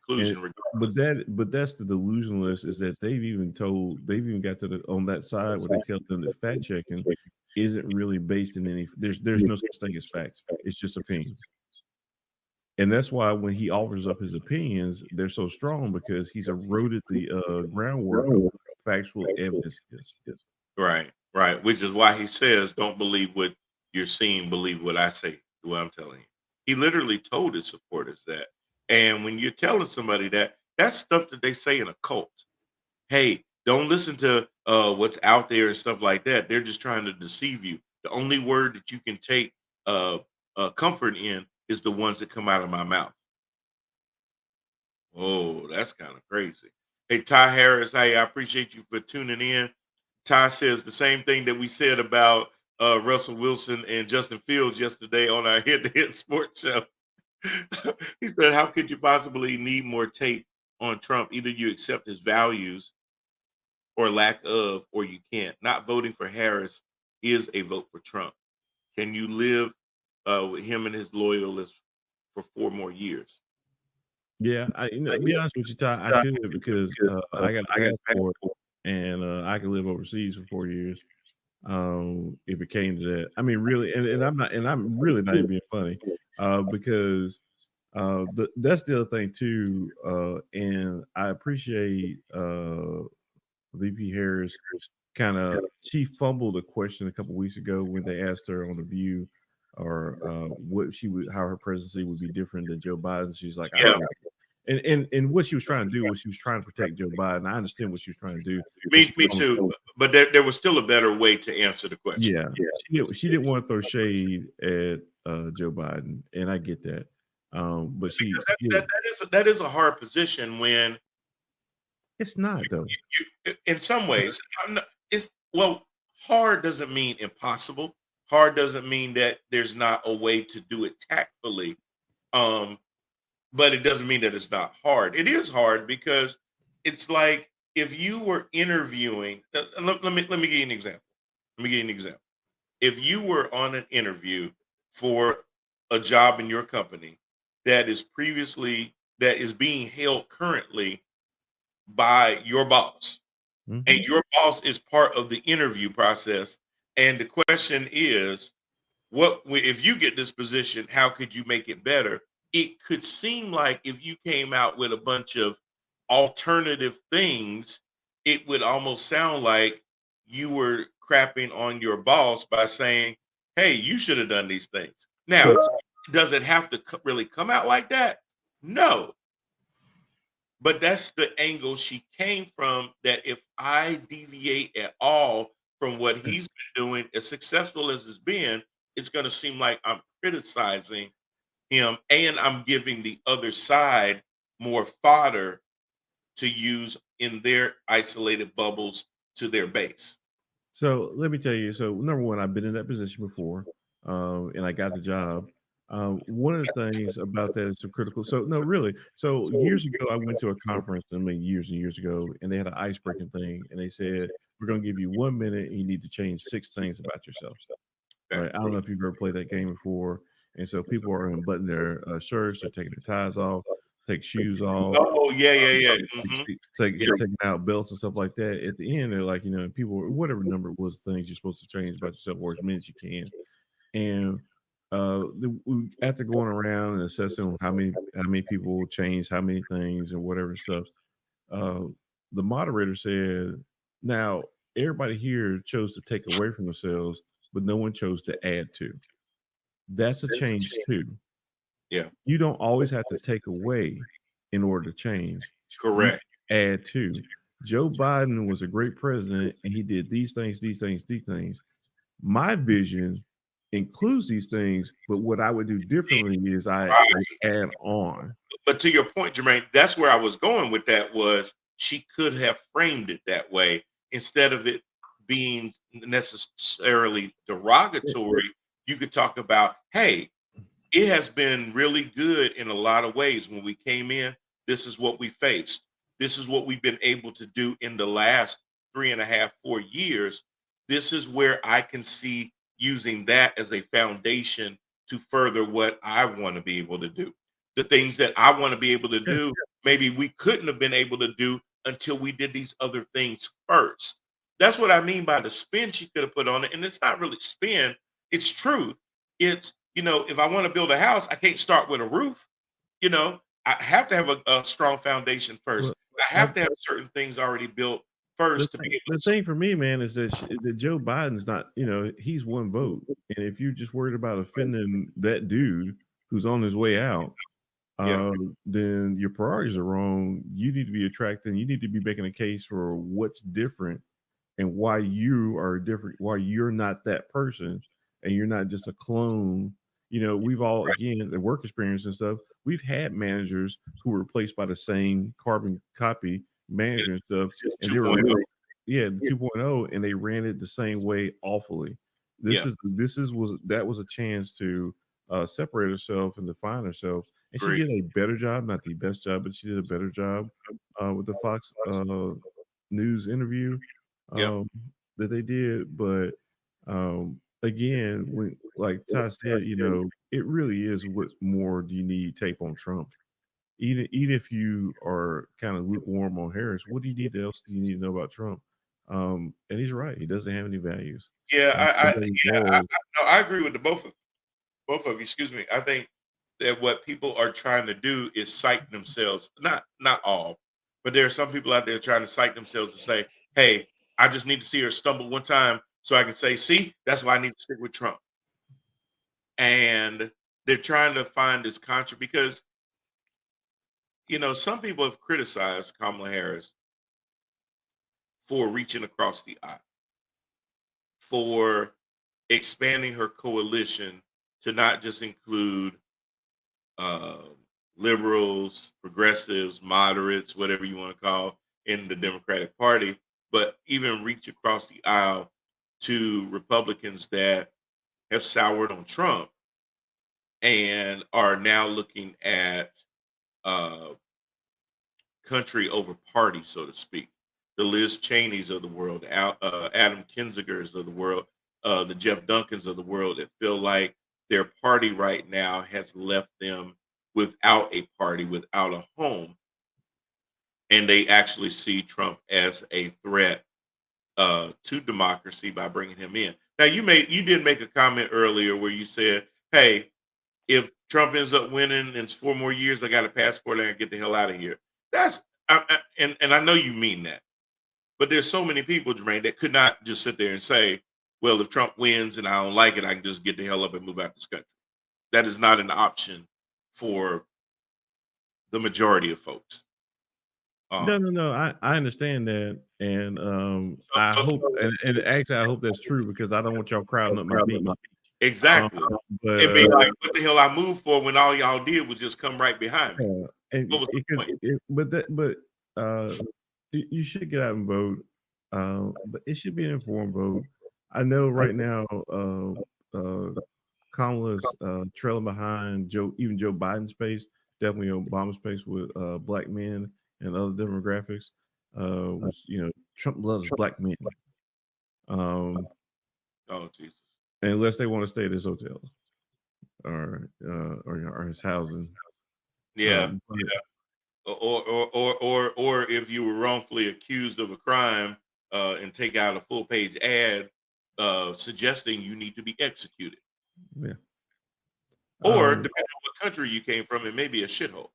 conclusion regardless. But that's the delusionalist is that they've even got to on that side where they tell them that fact checking isn't really based in any. There's no such thing as facts. It's just opinions. And that's why when he offers up his opinions, they're so strong because he's eroded the groundwork of factual evidence. Right. Which is why he says, "Don't believe what you're seeing, believe what I say." What I'm telling you, he literally told his supporters that. And when you're telling somebody that's stuff that they say in a cult. Hey, don't listen to what's out there and stuff like that. They're just trying to deceive you. The only word that you can take comfort in is the ones that come out of my mouth. Oh, that's kind of crazy. Hey, Ty Harris, hey, I appreciate you for tuning in. Ty says the same thing that we said about Russell Wilson and Justin Fields yesterday on our Head to Head Sports Show. He said, "How could you possibly need more tape on Trump? Either you accept his values or lack of, or you can't. Not voting for Harris is a vote for Trump. Can you live with him and his loyalists for 4 more years?" Yeah, to be honest with you, Ty, I could because I got passport and I can live overseas for 4 years. If it came to that, I mean, really, and I'm really not even being funny, because that's the other thing too. And I appreciate VP Harris she fumbled a question a couple weeks ago when they asked her on The View or how her presidency would be different than Joe Biden. She's like, yeah. And what she was trying to do was she was trying to protect Joe Biden. I understand what she was trying to do. Me too. but there was still a better way to answer the question. Yeah, she didn't want to throw shade at Joe Biden, and I get that. But Because that is a hard position when it's not though. in some ways, well, hard doesn't mean impossible. Hard doesn't mean that there's not a way to do it tactfully. But it doesn't mean that it's not hard. It is hard because it's like if you were interviewing. Let me give you an example. If you were on an interview for a job in your company that is being held currently by your boss, Mhm. and your boss is part of the interview process, and the question is, if you get this position, how could you make it better? It could seem like if you came out with a bunch of alternative things, it would almost sound like you were crapping on your boss by saying, hey, you should have done these things. Now, does it have to really come out like that? No. But that's the angle she came from, that if I deviate at all from what he's been doing, as successful as it's been, it's going to seem like I'm criticizing him and I'm giving the other side more fodder to use in their isolated bubbles to their base. So let me tell you. So number one, I've been in that position before, and I got the job. One of the things about that is so critical. So no, really. So years ago, I went to a conference. I mean, years and years ago, and they had an ice breaking thing, and they said we're going to give you 1 minute, and you need to change 6 things about yourself. Right? I don't know if you've ever played that game before. And so people are unbuttoning their shirts, they're taking their ties off, take shoes off. Oh yeah. Taking out belts and stuff like that. At the end, they're like, people, whatever number it was, things you're supposed to change about yourself, or as many as you can. And after going around and assessing how many people change how many things and whatever stuff, the moderator said, now everybody here chose to take away from themselves, but no one chose to add to. That's a change too. Yeah. You don't always have to take away in order to change. Correct. You add to. Joe Biden was a great president and he did these things. My vision includes these things, but what I would do differently is I add on. But to your point, Jermaine, that's where I was going with that, was she could have framed it that way instead of it being necessarily derogatory. You could talk about, hey, it has been really good in a lot of ways. When we came in, this is what we faced. This is what we've been able to do in the last 3.5, 4 years. This is where I can see using that as a foundation to further what I want to be able to do. The things that I want to be able to do, maybe we couldn't have been able to do until we did these other things first. That's what I mean by the spin she could have put on it. And it's not really spin. It's truth. It's, if I want to build a house, I can't start with a roof. I have to have a strong foundation first. I have to have certain things already built first to be able the thing for me, man, is that Joe Biden's not, he's one vote. And if you're just worried about offending that dude who's on his way out, then your priorities are wrong. You need to be attracting, you need to be making a case for what's different and why you are different, why you're not that person and you're not just a clone. We've all, again, the work experience and stuff, we've had managers who were replaced by the same carbon copy manager and stuff. And they were really, the 2.0, and they ran it the same way awfully. That was a chance to separate herself and define herself. And she did a better job, not the best job, but she did a better job with the Fox News interview that they did. But again, when, like Ty said, it really is, what more do you need tape on Trump? Even if you are kind of lukewarm on Harris, what do you need else? Do you need to know about Trump? And he's right; he doesn't have any values. I agree with the both of you. Excuse me. I think that what people are trying to do is cite themselves. Not all, but there are some people out there trying to cite themselves to say, "Hey, I just need to see her stumble one time so I can say, see, that's why I need to stick with Trump." And they're trying to find this because, some people have criticized Kamala Harris for reaching across the aisle. for expanding her coalition to not just include uh, liberals, progressives, moderates, whatever you want to call in the Democratic Party, but even reach across the aisle to Republicans that have soured on Trump and are now looking at uh, country over party, so to speak. The Liz Cheneys of the world, Adam Kinzingers of the world, the Jeff Duncans of the world that feel like their party right now has left them without a party, without a home. And they actually see Trump as a threat to democracy by bringing him in. Now, you did make a comment earlier where you said, hey, if Trump ends up winning and it's 4 more years, I got a passport, I can get the hell out of here. And I know you mean that. But there's so many people, Jermaine, that could not just sit there and say, well, if Trump wins and I don't like it, I can just get the hell up and move out this country. That is not an option for the majority of folks. No. I understand that, and I hope, and actually, I hope that's true because I don't want y'all crowding up my beat. Exactly. But it'd be like, what the hell I moved for when all y'all did was just come right behind me. You should get out and vote, but it should be an informed vote. I know right now Kamala's trailing behind Joe Biden's pace, definitely Obama's pace with black men and other demographics. Which Trump loves black men. Oh Jesus! Unless they want to stay at his hotels or his housing. Yeah. Or if you were wrongfully accused of a crime and take out a full page ad suggesting you need to be executed. Yeah. Or depending on what country you came from, it may be a shithole.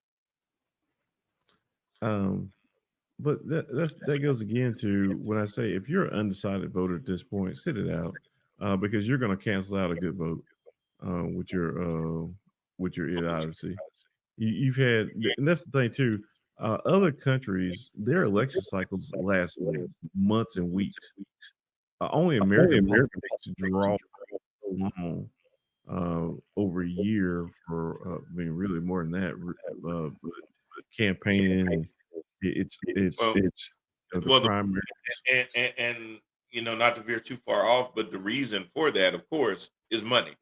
But that goes again to when I say if you're an undecided voter at this point, sit it out because you're going to cancel out a good vote with your idiocy. You've had, and that's the thing too. Other countries, their election cycles last months and weeks. Only American politics draw so long, over a year for, really more than that. Campaigning, and it's the primary. And not to veer too far off, but the reason for that, of course, is money.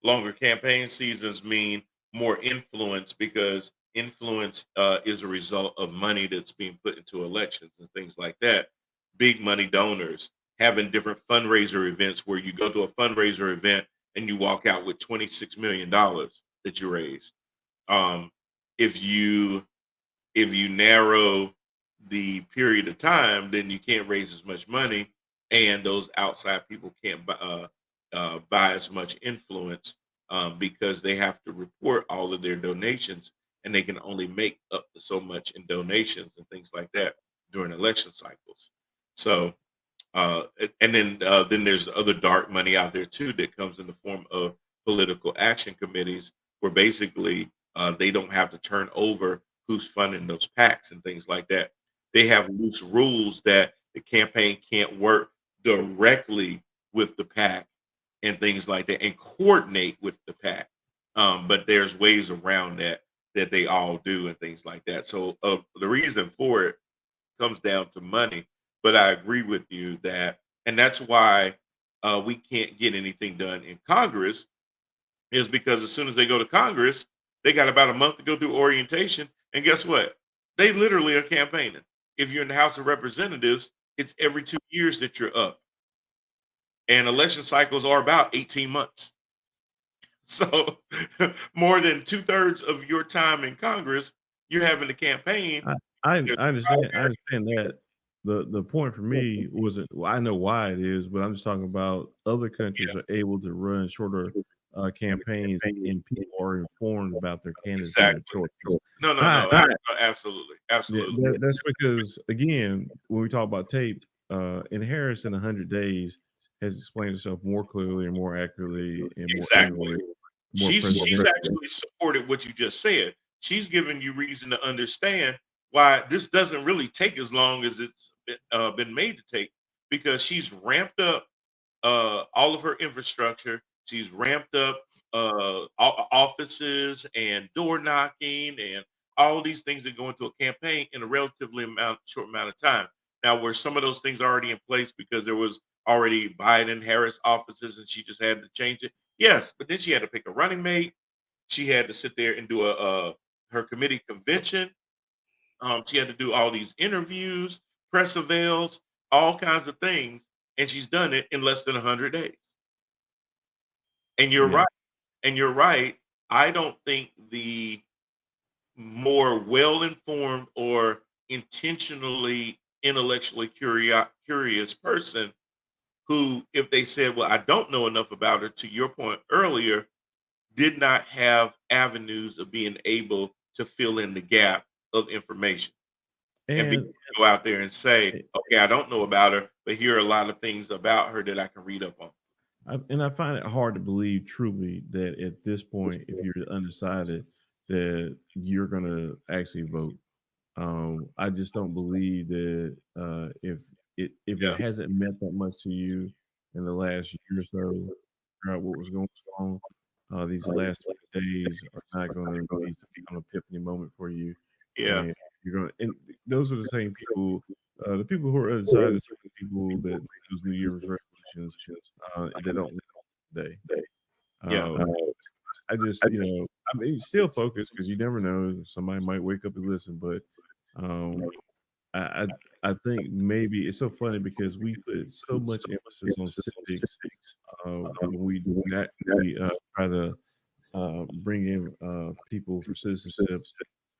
Longer campaign seasons mean more influence because influence is a result of money that's being put into elections and things like that. Big money donors having different fundraiser events where you go to a fundraiser event and you walk out with $26 million that you raised. If you narrow the period of time, then you can't raise as much money, and those outside people can't buy as much influence because they have to report all of their donations, and they can only make up to so much in donations and things like that during election cycles. So, and then there's other dark money out there too that comes in the form of political action committees, where basically they don't have to turn over who's funding those PACs and things like that. They have loose rules that the campaign can't work directly with the PAC and things like that and coordinate with the PAC. But there's ways around that they all do and things like that. So the reason for it comes down to money. But I agree with you that, and that's why we can't get anything done in Congress, is because as soon as they go to Congress, they got about a month to go through orientation. And guess what? They literally are campaigning. If you're in the House of Representatives, it's every 2 years that you're up. And election cycles are about 18 months. So more than 2/3 of your time in Congress, you're having to campaign. I understand that. The point for me wasn't, well, I know why it is, but I'm just talking about other countries are able to run shorter campaigns and people are informed about their candidates. Exactly. No, absolutely. That's because, again, when we talk about tape, and Harris in 100 days has explained herself more clearly and more accurately and exactly. She's actually supported what you just said. She's given you reason to understand why this doesn't really take as long as it's been made to take, because she's ramped up all of her infrastructure. She's ramped up offices and door knocking and all these things that go into a campaign in a relatively short amount of time. Now, were some of those things already in place because there was already Biden Harris offices and she just had to change it? Yes, but then she had to pick a running mate. She had to sit there and do her committee convention. She had to do all these interviews, press avails, all kinds of things, and she's done it in less than 100 days. And you're Yeah. right. And you're right. I don't think the more well-informed or intentionally intellectually curious person who, if they said, well, I don't know enough about her, to your point earlier, did not have avenues of being able to fill in the gap of information and be able And to go out there and say, okay, I don't know about her, but here are a lot of things about her that I can read up on. I find it hard to believe truly that at this point, if you're undecided, that you're going to actually vote. I just don't believe that if Yeah. it hasn't meant that much to you in the last year or so, figure out what was going on. These last 3 days are not going to be an epiphany moment for you, Yeah. and you're going. And those are the same people. The people who are undecided, are the people that make those New Year's resolutions that don't live today. Yeah. I just, I mean, still focus because you never know. Somebody might wake up and listen, but I think maybe it's so funny because we put so much emphasis on civics when we try to bring in people for citizenship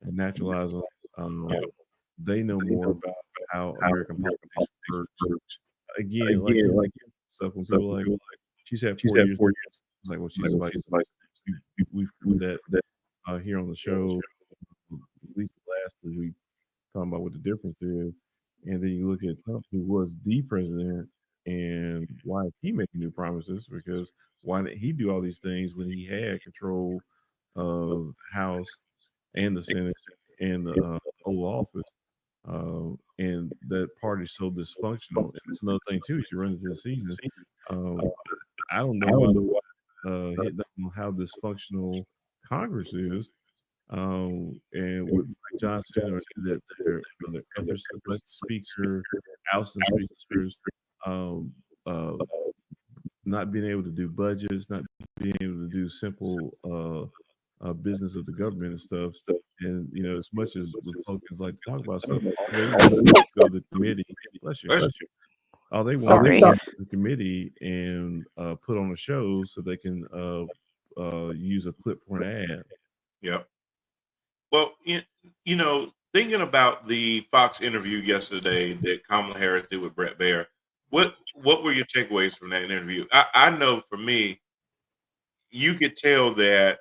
and naturalize them. They know more about how American politics works. Again, like stuff when people are like, she's had 4 years. It's like, well, she's like, we've heard that here on the show, at least last week, talking about what the difference is. And then you look at Trump, who was the president, and why is he making new promises? Because why didn't he do all these things when he had control of the House and the Senate and the Oval Office? And that party's so dysfunctional. And it's another thing too. As you run into the season, I don't know how dysfunctional Congress is. And what Mike Johnson or that their efforts to elect the speaker, ousting speakers, not being able to do budgets, not being able to do simple business of the government and stuff. And as much as Republicans like to talk about stuff, all they want to do is go to the committee. Bless you. All they want to go to the committee and put on a show so they can use a clip for an ad. Yep. Well, thinking about the Fox interview yesterday that Kamala Harris did with Bret Baier, what were your takeaways from that interview? I know for me, you could tell that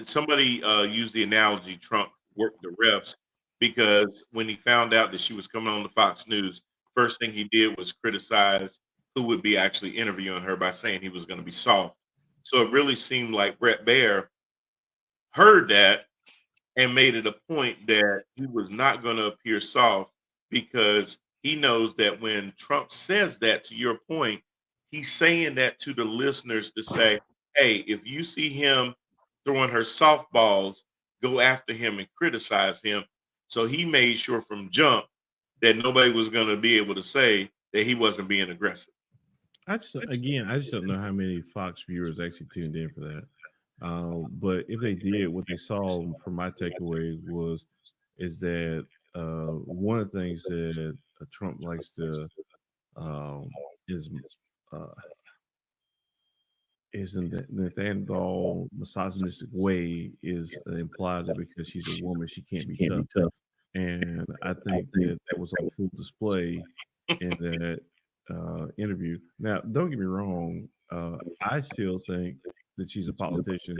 somebody used the analogy Trump worked the refs, because when he found out that she was coming on the Fox News, first thing he did was criticize who would be actually interviewing her by saying he was going to be soft. So it really seemed like Bret Baier heard that and made it a point that he was not going to appear soft, because he knows that when Trump says that, to your point, he's saying that to the listeners to say, hey, if you see him throwing her softballs, go after him and criticize him. So he made sure from jump that nobody was going to be able to say that he wasn't being aggressive. I just don't know how many Fox viewers actually tuned in for that. But if they did, what they saw from my takeaway is that one of the things that Trump likes to is in the Nathaniel misogynistic way implies that because she's a woman she can't be tough. And I think that was on full display in that interview. Now, don't get me wrong, I still think that she's a politician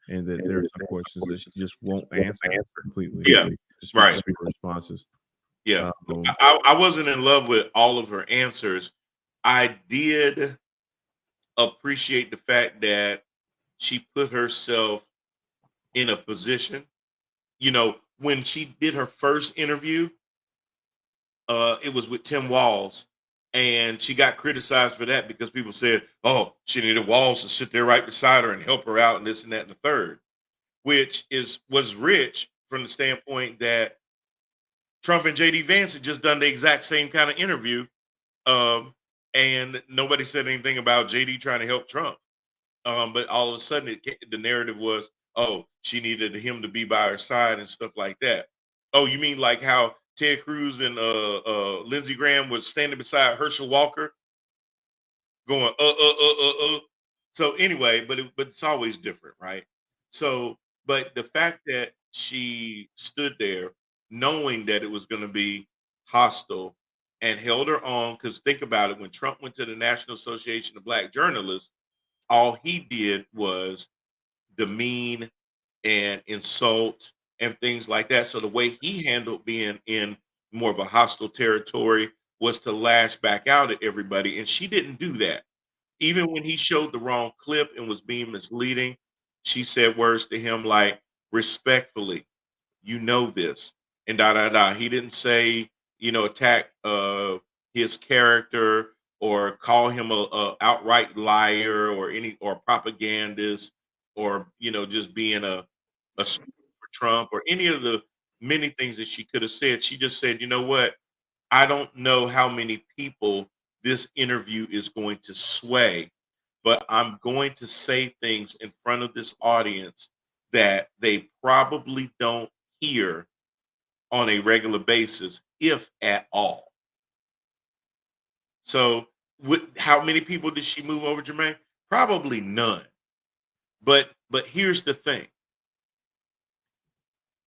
and that there are some questions that she just won't answer completely. Yeah, just right. Responses. Yeah, I wasn't in love with all of her answers. I did appreciate the fact that she put herself in a position. When she did her first interview, it was with Tim Walz, And she got criticized for that because people said, oh, she needed Walls to sit there right beside her and help her out and this and that and the third, which was rich from the standpoint that Trump and JD Vance had just done the exact same kind of interview. And nobody said anything about JD trying to help Trump. But all of a sudden, the narrative was, oh, she needed him to be by her side and stuff like that. Oh, you mean like how Ted Cruz and Lindsey Graham was standing beside Herschel Walker, going So anyway, but it's always different, right? So, but the fact that she stood there knowing that it was going to be hostile and held her on, because think about it, when Trump went to the National Association of Black Journalists, all he did was demean and insult and things like that. So the way he handled being in more of a hostile territory was to lash back out at everybody. And she didn't do that. Even when he showed the wrong clip and was being misleading, she said words to him like, respectfully, you know this, and da da da. He didn't say, attack his character or call him a outright liar or propagandist or just being a stooge for Trump or any of the many things that she could have said. She just said, you know what? I don't know how many people this interview is going to sway, but I'm going to say things in front of this audience that they probably don't hear on a regular basis, if at all. So how many people did she move over, Jermaine? Probably none. But here's the thing.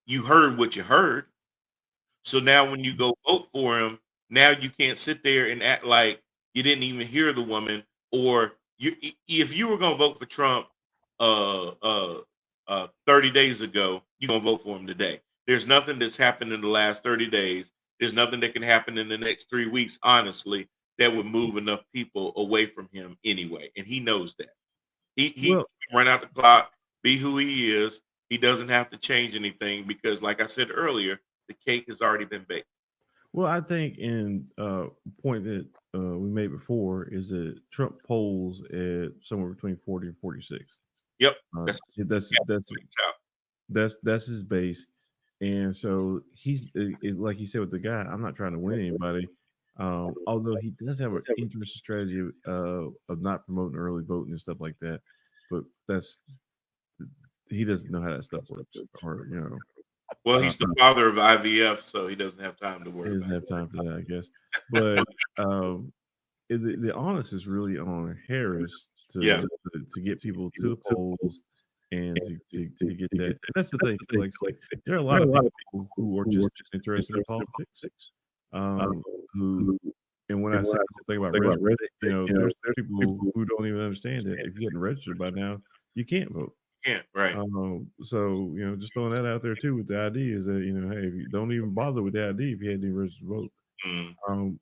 You heard what you heard. So now when you go vote for him, now you can't sit there and act like you didn't even hear the woman, or if you were going to vote for Trump 30 days ago, you're going to vote for him today. There's nothing that's happened in the last 30 days. There's nothing that can happen in the next 3 weeks, honestly, that would move enough people away from him anyway. And he knows that. He can run out the clock, be who he is. He doesn't have to change anything because, like I said earlier, the cake has already been baked. Well, I think in point that we made before is that Trump polls at somewhere between 40 and 46. Yep, that's his base, and so he's like he said with the guy. I'm not trying to win anybody, although he does have an interesting strategy of not promoting early voting and stuff like that. But he doesn't know how that stuff works, or Well, he's the father of IVF, so he doesn't have time to worry. He doesn't have time for that, I guess. But the onus is really on Harris to get people to the polls and to get that. And that's the thing. Like there are a lot of people who are just interested in politics. Who, and when I say something about registering, there's people who don't even understand that if you hadn't registered by now, you can't vote. Yeah, right. So just throwing that out there too with the ID is that hey, if you don't even bother with the ID if you hadn't even registered to vote,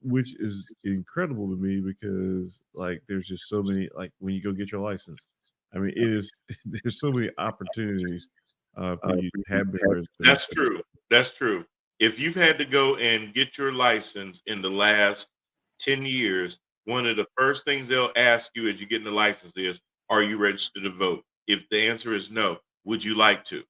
which is incredible to me because like there's just so many like when you go get your license, I mean there's so many opportunities for you to have been registered. That's true. If you've had to go and get your license in the last 10 years, one of the first things they'll ask you as you get the license is, are you registered to vote? If the answer is no, would you like to?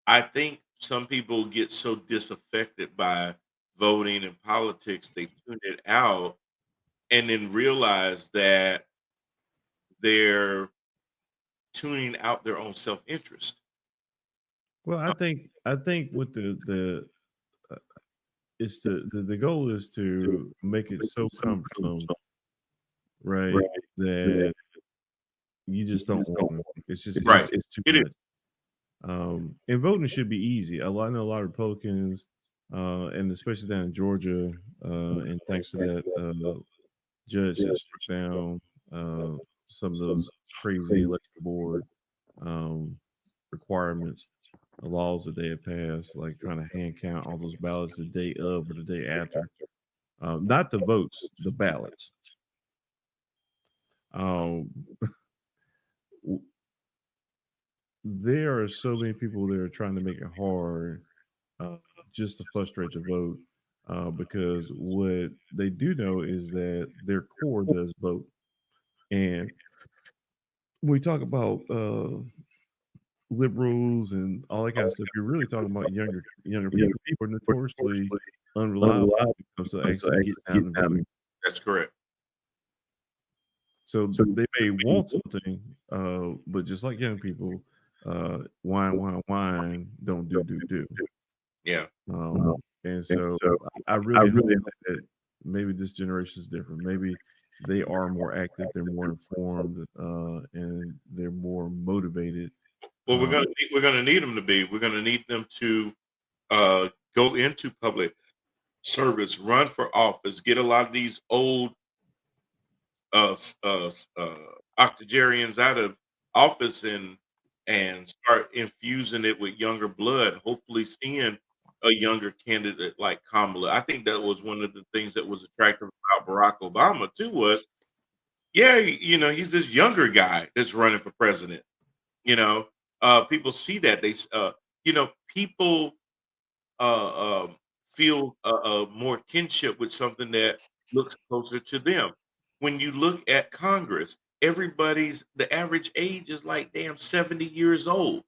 I think some people get so disaffected by voting and politics, they tune it out and then realize that they're tuning out their own self-interest. Well, I think with the goal is to make it so cumbersome, right? That you just don't want it. It's just it's too good. And voting should be easy. I know a lot of Republicans, and especially down in Georgia, and thanks to that judge that struck down some of those crazy electoral board requirements, the laws that they had passed, like trying to hand count all those ballots the day of or the day after. Not the votes, the ballots. There are so many people that are trying to make it hard just to frustrate the vote. because what they do know is that their core does vote. And when we talk about liberals and all that kind of stuff, you're really talking about younger people who are notoriously unreliable when it comes to actually getting out and voting. That's correct. So they may want something, but just like young people, wine, don't do. Yeah. And so I really hope that maybe this generation is different. Maybe they are more active, they're more informed, and they're more motivated. Well, we're gonna need them to be. We're gonna need them to go into public service, run for office, get a lot of these old octogenarians out of office and start infusing it with younger blood. Hopefully, seeing a younger candidate like Kamala. I think that was one of the things that was attractive about Barack Obama too. Was he's this younger guy that's running for president. People see that people feel more kinship with something that looks closer to them. When you look at Congress, the average age is like damn 70 years old.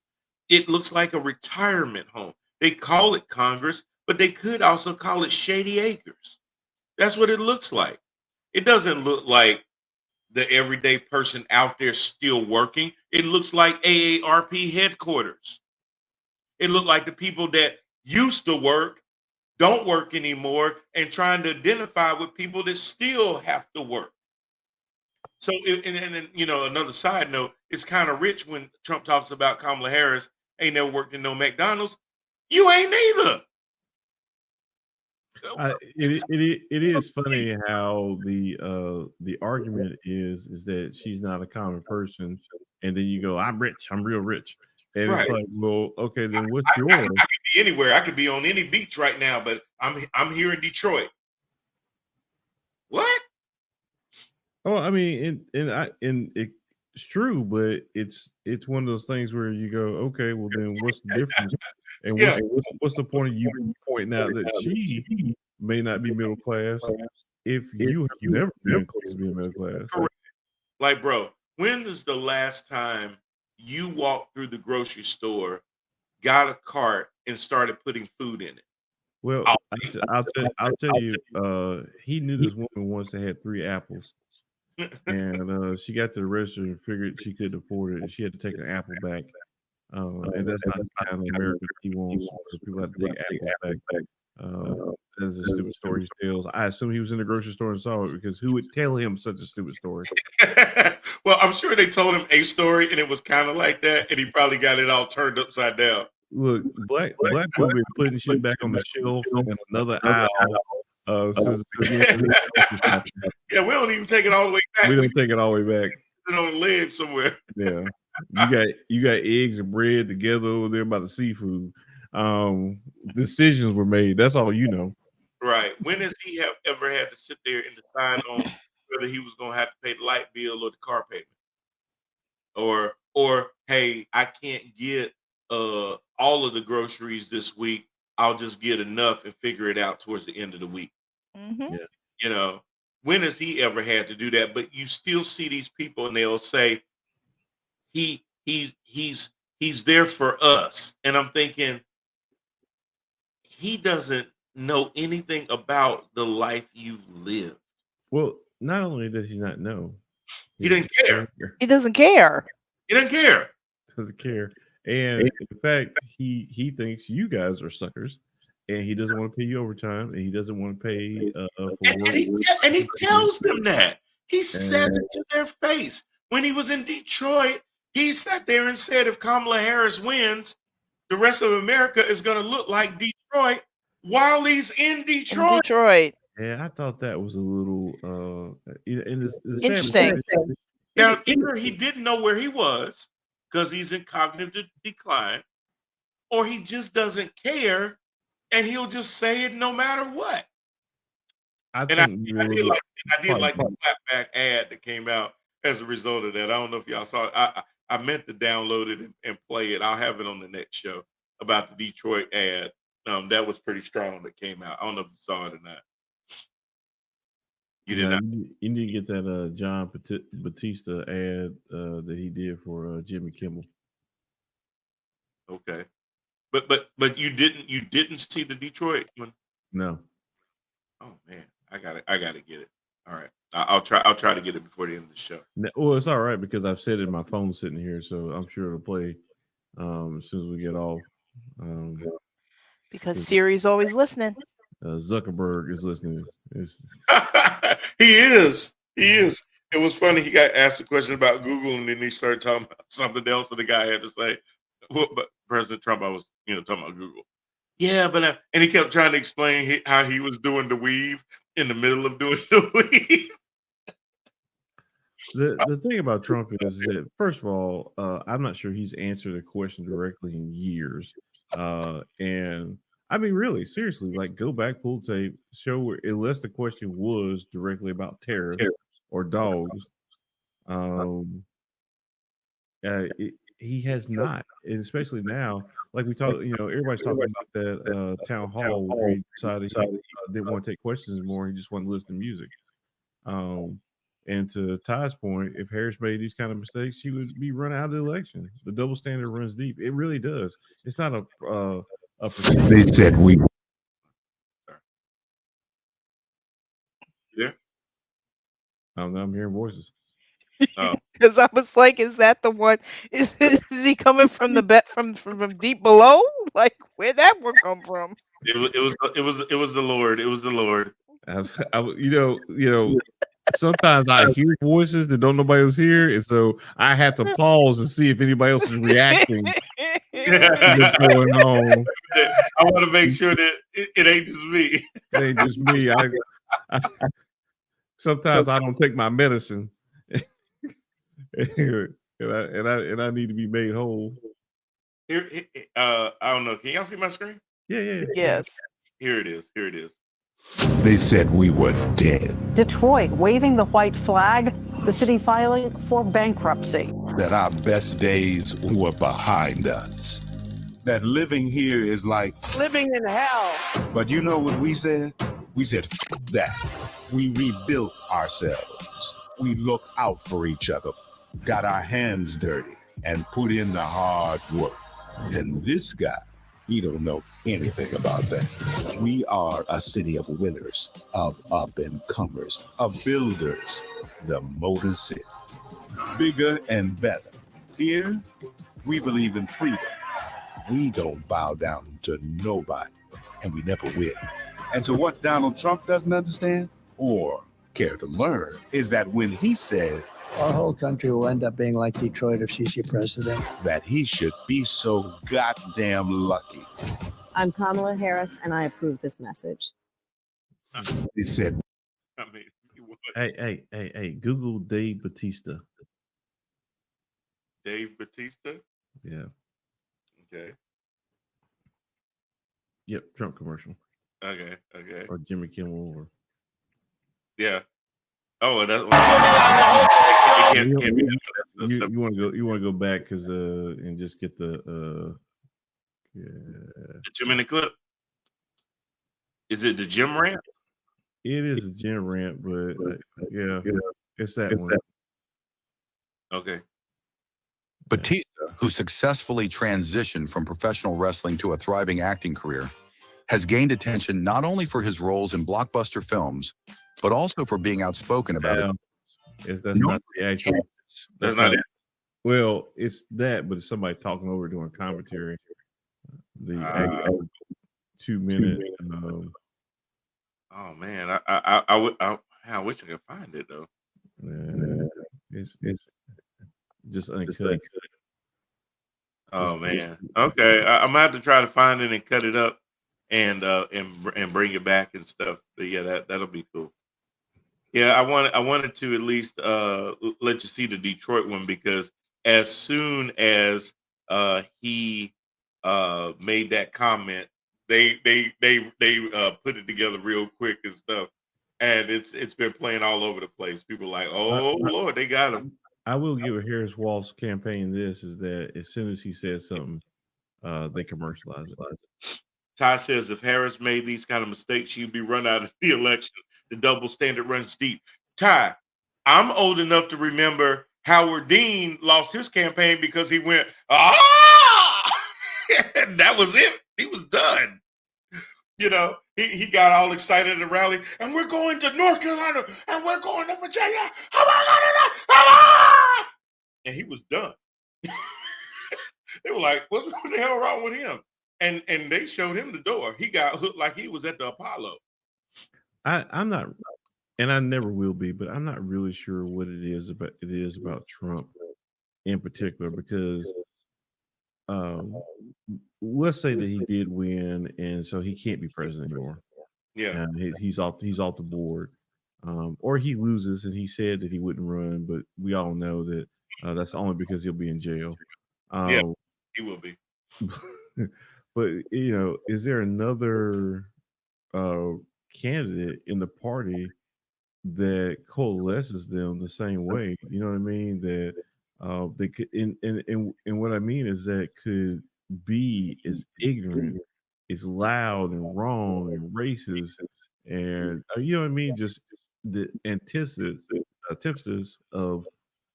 It looks like a retirement home. They call it Congress, but they could also call it Shady Acres. That's what it looks like. It doesn't look like the everyday person out there still working. It looks like AARP headquarters. It looked like the people that used to work don't work anymore and trying to identify with people that still have to work. So, another side note, it's kind of rich when Trump talks about Kamala Harris ain't never worked in no McDonald's. You ain't neither. It is funny how the argument is that she's not a common person, and then you go, I'm rich, I'm real rich, and Right. it's like, well, okay, then what's I yours? could be anywhere. I could be on any beach right now, but I'm here in Detroit. What? Oh, I mean, it's true, but it's one of those things where you go, okay, well then what's the difference? And Yeah. what's the point of you pointing out that she may not be middle class if you have never been close to being middle class? Correct. Like, bro, when is the last time you walked through the grocery store, got a cart, and started putting food in it? Well, I'll tell you, he knew this woman once that had 3 apples, and she got to the register and figured she couldn't afford it, and she had to take an apple back. And that's not the kind of America that he wants. Where people have to take apples back. That's a stupid story he tells. I assume he was in the grocery store and saw it, because who would tell him such a stupid story? Well, I'm sure they told him a story and it was kind of like that, and he probably got it all turned upside down. Look, black people been putting shit back on the shelf in another aisle since the beginning of this grocery store. Yeah, we don't even take it all the way back. We don't take it all the way back. Put it on the lid somewhere. Yeah, you got eggs and bread together over there by the seafood. Decisions were made. That's all you know. Right. When has he ever had to sit there and decide on whether he was going to have to pay the light bill or the car payment? Or hey, I can't get all of the groceries this week. I'll just get enough and figure it out towards the end of the week. Mm-hmm. Yeah. When has he ever had to do that? But you still see these people and they'll say he's there for us. And I'm thinking, he doesn't know anything about the life you've lived. Well, not only does he not know, He didn't care. He doesn't care. He doesn't care. Doesn't care. And in fact, he thinks you guys are suckers, and he doesn't want to pay you overtime, and he doesn't want to pay for work. And he tells them that. He says it to their face. When he was in Detroit, he sat there and said, if Kamala Harris wins, the rest of America is going to look like Detroit while he's in Detroit. Yeah, I thought that was a little interesting. Now, either he didn't know where he was because he's in cognitive decline, or he just doesn't care and he'll just say it no matter what. I did like the clapback ad that came out as a result of that. I don't know if y'all saw it. I meant to download it and play it. I'll have it on the next show about the Detroit ad. That was pretty strong that came out. I don't know if you saw it or not. You did No, not. you need to get that John Batista ad that he did for Jimmy Kimmel. Okay. But you didn't see the Detroit one? No. Oh man, I gotta get it. All right. I'll try to get it before the end of the show. Well, it's all right because I've set it in my phone sitting here, so I'm sure it'll play as soon as we get off. Because Siri's always listening. Zuckerberg is listening. He is. It was funny. He got asked a question about Google, and then he started talking about something else, and the guy had to say, well, but President Trump, I was talking about Google. Yeah, but and he kept trying to explain how he was doing the weave in the middle of doing the weave. The thing about Trump is that, first of all, I'm not sure he's answered a question directly in years. And I mean, really, seriously, like go back, pull tape, show where, unless the question was directly about tariffs or dogs. He has not, and especially now, like we talk, everybody's talking about that town hall where he decided he didn't want to take questions anymore. He just wanted to listen to music. And to Ty's point, if Harris made these kind of mistakes, he would be run out of the election. The double standard runs deep. It really does. It's not a They said we. Yeah. I'm hearing voices. Because I was like, is that the one? Is he coming from the from deep below? Like, where'd that one come from? It was the Lord. It was the Lord. Sometimes I hear voices that don't nobody else hear, and so I have to pause and see if anybody else is reacting to what's going on. I want to make sure that it ain't just me. It ain't just me. Sometimes I don't take my medicine, and I need to be made whole. Here, I don't know. Can y'all see my screen? Yeah. Yes. Here it is. They said we were dead. Detroit waving the white flag, the city filing for bankruptcy. That our best days were behind us. That living here is like Living in hell. But you know what we said? We said, F that. We rebuilt ourselves. We looked out for each other, got our hands dirty, and put in the hard work. And this guy, he don't know anything about that. We are a city of winners, of up-and-comers, of builders. The Motor City. Bigger and better. Here, we believe in freedom. We don't bow down to nobody, and we never will. And so what Donald Trump doesn't understand, or care to learn, is that when he said, our whole country will end up being like Detroit if she's your president, that he should be so goddamn lucky. I'm Kamala Harris, and I approve this message. He said, Hey, Google Dave Batista. Dave Batista? Yeah. Okay. Yep, Trump commercial. Okay. Or Jimmy Kimmel or yeah. Oh, that's you want to go back because and just get the 2-minute clip. Is it the gym rant? It is a gym rant, but yeah, it's that one. Okay. Batista, who successfully transitioned from professional wrestling to a thriving acting career, has gained attention not only for his roles in blockbuster films, but also for being outspoken about it. That's not the actual. That's not it. Well, it's that, but it's somebody talking over doing commentary. The 2-minute. Oh man, I wish I could find it though. It's just uncut. Oh man. Okay, I'm gonna have to try to find it and cut it up and bring it back and stuff. But yeah, that'll be cool. Yeah, I wanted to at least let you see the Detroit one because as soon as he made that comment, they put it together real quick and stuff, and it's been playing all over the place. People are like, oh Lord, they got him. I will give Harris Walsh campaign this is that as soon as he says something, they commercialize it. Ty says if Harris made these kind of mistakes, she'd be run out of the election. The double standard runs deep. Ty, I'm old enough to remember Howard Dean lost his campaign because he went, and that was it. He was done. You know, he got all excited at the rally, and we're going to North Carolina, and we're going to Virginia. And he was done. They were like, what the hell wrong with him? And they showed him the door. He got hooked like he was at the Apollo. I'm not, and I never will be, but I'm not really sure what it is about Trump in particular, because let's say that he did win, and so he can't be president anymore. Yeah, and he's off the board, or he loses, and he said that he wouldn't run, but we all know that that's only because he'll be in jail. Yeah, he will be. But you know, is there another candidate in the party that coalesces them the same way? You know what I mean? That they could, and what I mean is that could be as ignorant, as loud and wrong and racist, and you know what I mean? Just the antithesis of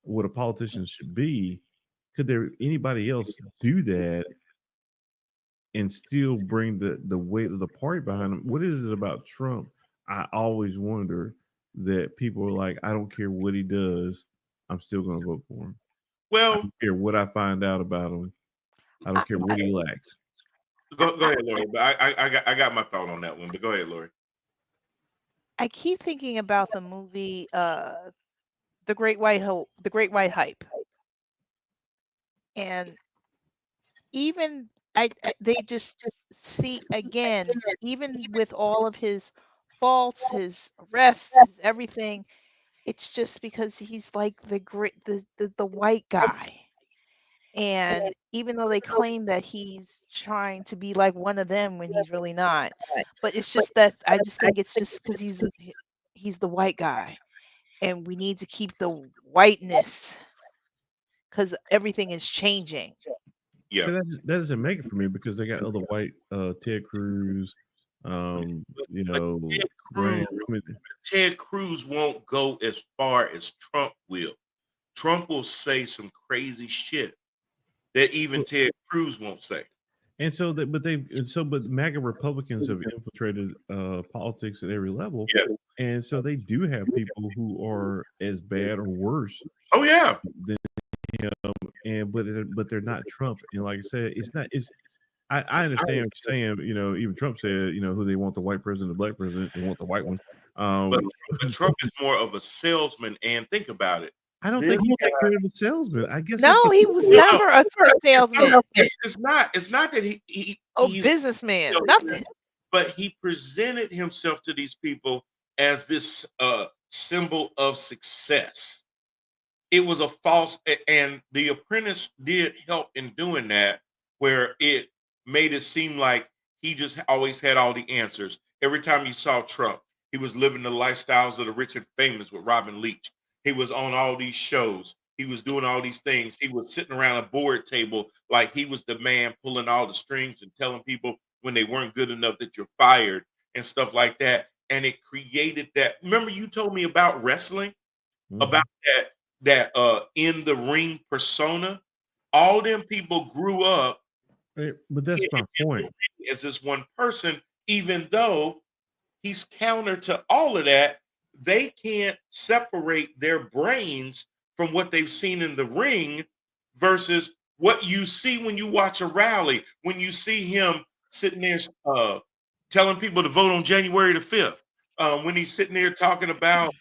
what a politician should be. Could there anybody else do that and still bring the weight of the party behind them? What is it about Trump? I always wonder that people are like, I don't care what he does, I'm still going to vote for him. Well, I don't care what I find out about him. I don't care what he lacks. Go ahead, Lori. But I got my thought on that one. But go ahead, Lori. I keep thinking about the movie The Great White Hype. And even they just see again, even with all of his faults, his arrests, everything, it's just because he's like the white guy. And even though they claim that he's trying to be like one of them when he's really not, but it's just that I just think it's just because he's the white guy, and we need to keep the whiteness because everything is changing. Yeah, so that doesn't make it for me, because they got other white Ted Cruz, you know, Ted Cruz won't go as far as Trump will. Trump will say some crazy shit that even Ted Cruz won't say. And so but MAGA Republicans have infiltrated politics at every level. Yeah. And so they do have people who are as bad or worse. Oh yeah. Than him, but they're not Trump. And like I said, I understand what you're saying. You know, even Trump said, you know, who they want, the white president, the black president, they want the white one. But Trump is more of a salesman. And think about it. I don't think he's that good of a salesman. I guess no, he was never a salesman. It's not that he's businessman, nothing. But he presented himself to these people as this symbol of success. It was a false, and The Apprentice did help in doing that, where it made it seem like he just always had all the answers. Every time you saw Trump, he was living the lifestyles of the rich and famous with Robin Leach. He was on all these shows. He was doing all these things. He was sitting around a board table like he was the man pulling all the strings and telling people when they weren't good enough that you're fired and stuff like that. And it created that. Remember, you told me about wrestling, about that in the ring persona. All them people grew up. But that's my point. As this one person, even though he's counter to all of that, they can't separate their brains from what they've seen in the ring versus what you see when you watch a rally, when you see him sitting there telling people to vote on January the 5th, when he's sitting there talking about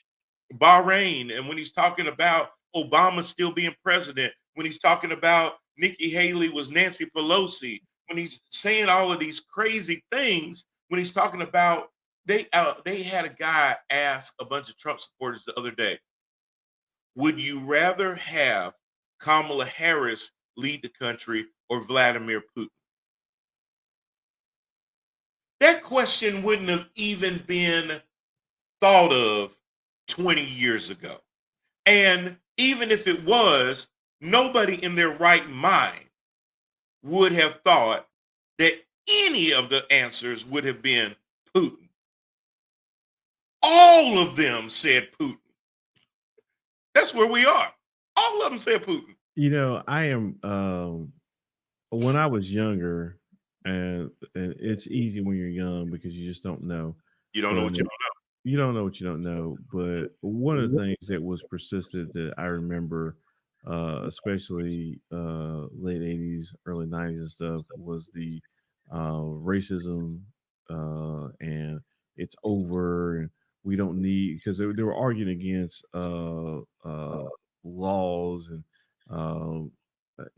Bahrain, and when he's talking about Obama still being president, when he's talking about Nikki Haley was Nancy Pelosi, when he's saying all of these crazy things, when he's talking about they had a guy ask a bunch of Trump supporters the other day, would you rather have Kamala Harris lead the country or Vladimir Putin? That question wouldn't have even been thought of 20 years ago. And even if it was, nobody in their right mind would have thought that any of the answers would have been Putin. All of them said Putin. That's where we are. All of them said Putin. You know, I am when I was younger, and it's easy when you're young because you just don't know. You don't know what you But don't know. you don't know what you don't know. But one of the things that was persistent that I remember, especially late '80s, early '90s and stuff, was the racism, and it's over, and we don't need, because they were arguing against laws and um,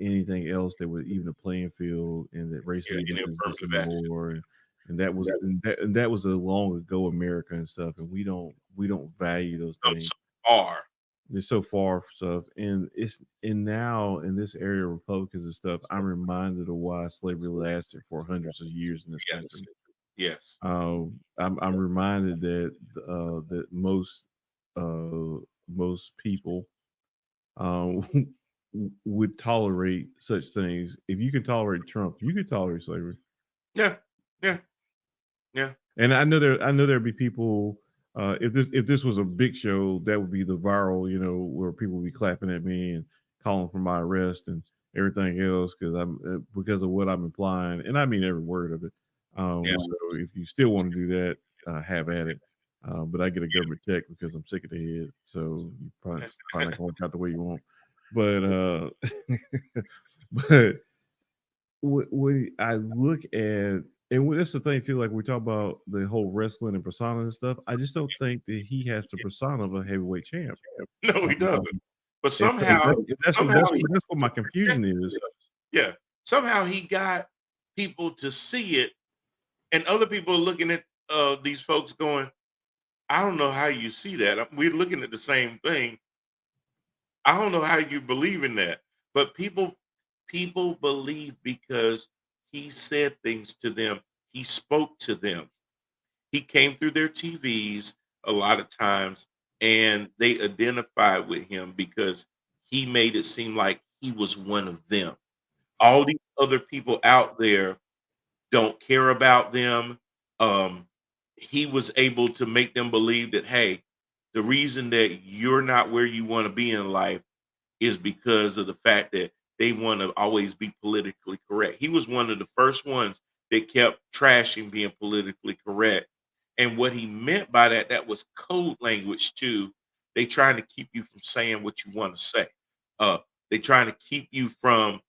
anything else that would even a playing field, and that Yeah, racism any didn't exist affirmative action. anymore. And that was and that was a long ago America and stuff, and we don't value those Come things. so far. They're so far from stuff, and now in this area of Republicans and stuff, I'm reminded of why slavery lasted for hundreds of years in this Yes. country. Yes. I'm reminded that that most people um, would tolerate such things. If you can tolerate Trump, you could tolerate slavery. Yeah. Yeah. Yeah. And I know there'd be people. If this was a big show, that would be the viral, where people would be clapping at me and calling for my arrest and everything else because of what I'm implying, and I mean every word of it. Yeah. So if you still want to do that, have at it. But I get a government check because I'm sick of the head, so you probably not going to work out the way you want. But but when I look at, and that's the thing too, like we talk about the whole wrestling and persona and stuff, I just don't think that he has the persona of a heavyweight champ. No, he doesn't. But If somehow, that's what my confusion is. yeah, somehow he got people to see it, and other people are looking at these folks going, I don't know how you see that. We're looking at the same thing. I don't know how you believe in that. But people believe because he said things to them. He spoke to them. He came through their TVs a lot of times, and they identified with him because he made it seem like he was one of them. All these other people out there don't care about them. He was able to make them believe that, hey, the reason that you're not where you want to be in life is because of the fact that they want to always be politically correct. He was one of the first ones that kept trashing being politically correct. And what he meant by that was code language too. They trying to keep you from saying what you want to say. They trying to keep you from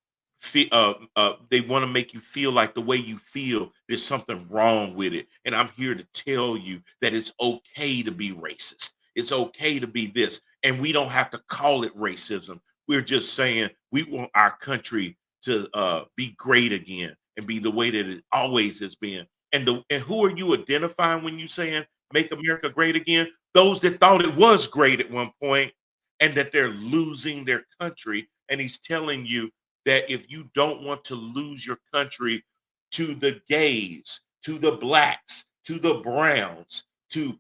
they want to make you feel like the way you feel, there's something wrong with it. And I'm here to tell you that it's okay to be racist. It's okay to be this. And we don't have to call it racism. We're just saying we want our country to be great again and be the way that it always has been. And who are you identifying when you saying make America great again? Those that thought it was great at one point and that they're losing their country. And he's telling you that if you don't want to lose your country to the gays, to the blacks, to the browns, to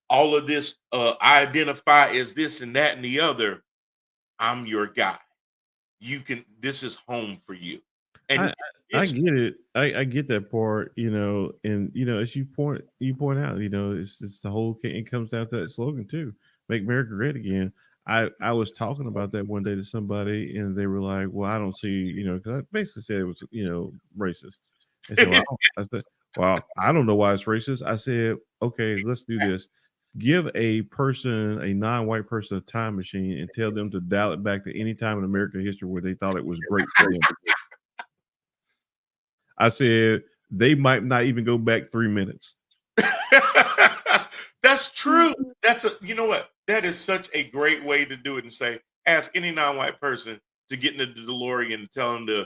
all of this, I identify as this and that and the other, I'm your guy. This is home for you. And I get it. I get that part, and as you point out, it's the whole, it comes down to that slogan too, make America great again. I was talking about that one day to somebody, and they were like, well, I don't see, because I basically said it was, racist. And so I said, well, I don't know why it's racist. I said, okay, let's do this. Give a non-white person, a time machine and tell them to dial it back to any time in American history where they thought it was great for them. I said, they might not even go back 3 minutes. That's true. You know what? That is such a great way to do it and say, ask any non-white person to get into the DeLorean and tell them to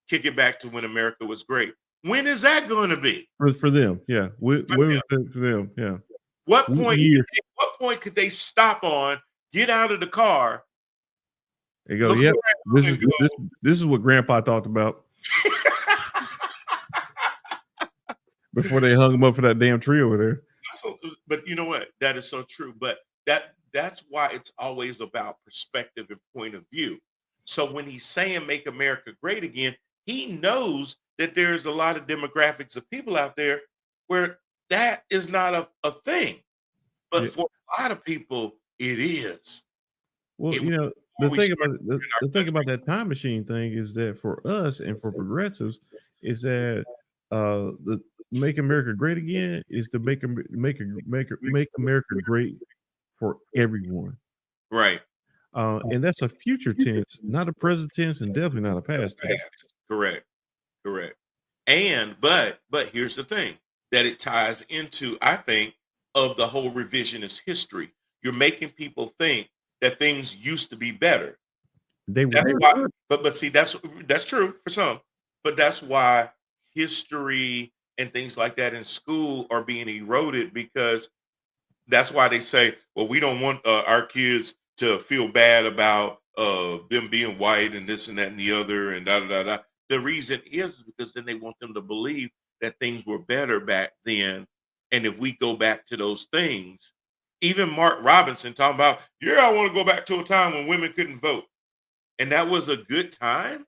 kick it back to when America was great. When is that going to be? For them, yeah. When was that for them? Yeah. What point could they stop on, get out of the car? They go, yeah, this is what Grandpa talked about. Before they hung him up for that damn tree over there. But you know what? That is so true. But that's why it's always about perspective and point of view. So when he's saying make America great again, he knows that there's a lot of demographics of people out there where that is not a thing. But Yeah. for a lot of people, it is. Well, It you was know, before the we thing started about the, in our the thing about country. that time machine thing is that for us and for progressives is that the make America great again is to make America great for everyone. Right. And that's a future tense, not a present tense, and definitely not a past tense. Correct. Correct. And but here's the thing that it ties into, I think, of the whole revisionist history. You're making people think that things used to be better. They That's were. why, but see, that's true for some, but that's why history and things like that in school are being eroded, because that's why they say, well, we don't want our kids to feel bad about them being white and this and that and the other and da da da da. The reason is because then they want them to believe that things were better back then, and if we go back to those things, even Mark Robinson talking about, yeah, I want to go back to a time when women couldn't vote, and that was a good time.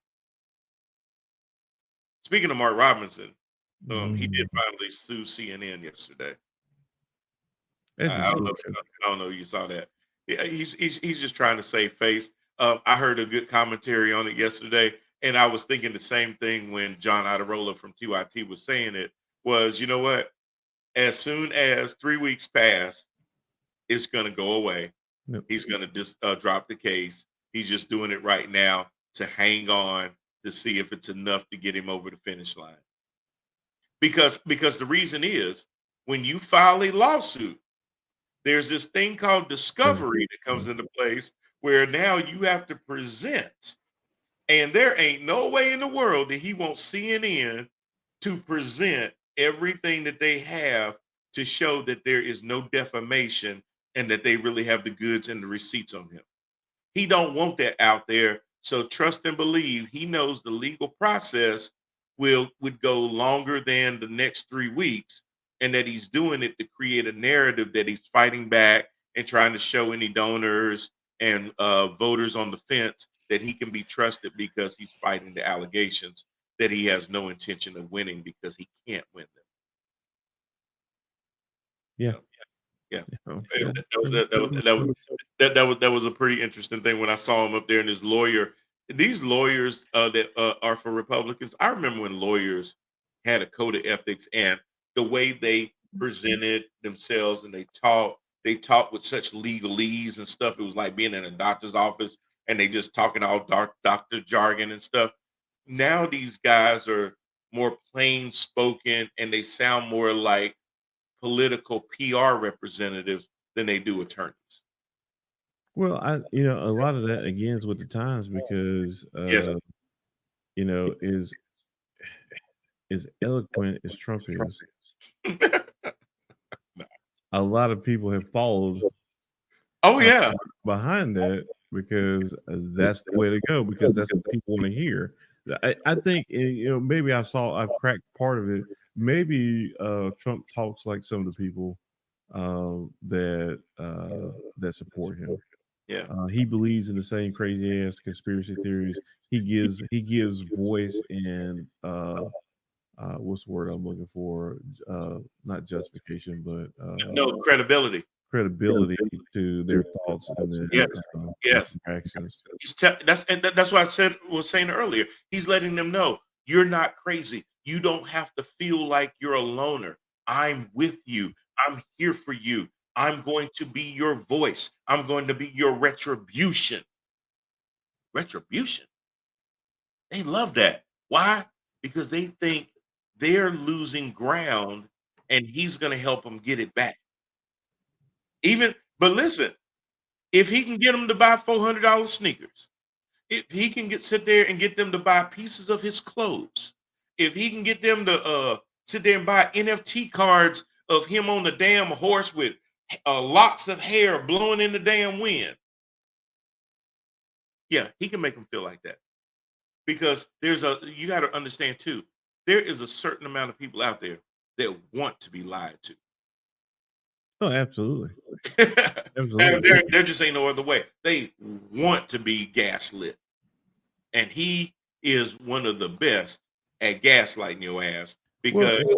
Speaking of Mark Robinson, he did finally sue CNN yesterday. I don't know if you saw that. Yeah, he's just trying to save face. I heard a good commentary on it yesterday, and I was thinking the same thing when John Iadarola from TYT was saying it. Was, you know what? As soon as 3 weeks pass, it's going to go away. Yep. He's going to just drop the case. He's just doing it right now to hang on to see if it's enough to get him over the finish line. Because the reason is, when you file a lawsuit, there's this thing called discovery that comes into place where now you have to present. And there ain't no way in the world that he wants CNN to present everything that they have to show that there is no defamation and that they really have the goods and the receipts on him. He don't want that out there. So trust and believe he knows the legal process would go longer than the next 3 weeks, and that he's doing it to create a narrative that he's fighting back and trying to show any donors and voters on the fence that he can be trusted, because he's fighting the allegations that he has no intention of winning because he can't win them. Yeah. Yeah. Oh, That was a pretty interesting thing when I saw him up there, and his lawyer. These lawyers that are for Republicans, I remember when lawyers had a code of ethics, and the way they presented themselves and they talked with such legalese and stuff. It was like being in a doctor's office and they just talking all doctor jargon and stuff. Now these guys are more plain spoken, and they sound more like political PR representatives than they do attorneys. Well, a lot of that again is with the times, because Yes. Is eloquent as Trump is. A lot of people have followed. Oh yeah, behind that, because that's the way to go, because that's what people want to hear. I think maybe I've cracked part of it. Maybe Trump talks like some of the people that support him. Yeah. He believes in the same crazy ass conspiracy theories. He gives voice and what's the word I'm looking for? Not justification, but no, credibility to their thoughts and their actions. That's what I was saying earlier. He's letting them know, you're not crazy. You don't have to feel like you're a loner. I'm with you. I'm here for you. I'm going to be your voice. I'm going to be your retribution. Retribution. They love that. Why? Because they think they're losing ground and he's going to help them get it back. But listen, if he can get them to buy $400 sneakers, if he can sit there and get them to buy pieces of his clothes, if he can get them to sit there and buy NFT cards of him on the damn horse with locks of hair blowing in the damn wind, yeah, he can make them feel like that. Because you got to understand too, there is a certain amount of people out there that want to be lied to. Oh, absolutely. Absolutely. There just ain't no other way. They want to be gaslit. And he is one of the best at gaslighting your ass Well, because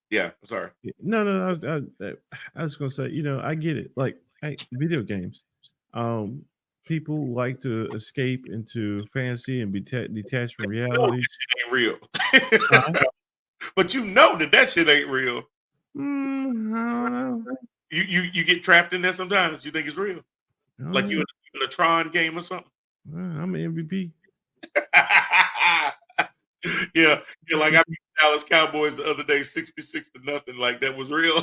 yeah, I'm sorry. no. I was gonna say, I get it. Like, video games. Um, People like to escape into fantasy and be detached from You know reality. that shit ain't real. Huh? But you know that shit ain't real. I don't know. You get trapped in there sometimes. You think it's real. I don't Like you know. in a Tron game or something. I'm an MVP. Yeah, like I beat the Dallas Cowboys the other day, 66-0. Like that was real.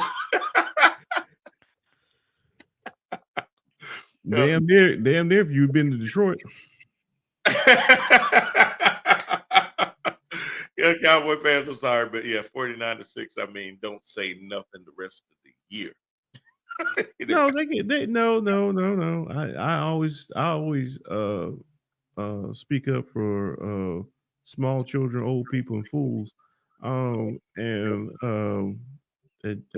Yeah. Damn near if you've been to Detroit. Yeah, Cowboy fans, I'm sorry, but yeah, 49-6. I mean, don't say nothing the rest of the year. No, no. I always speak up for small children, old people, and fools. And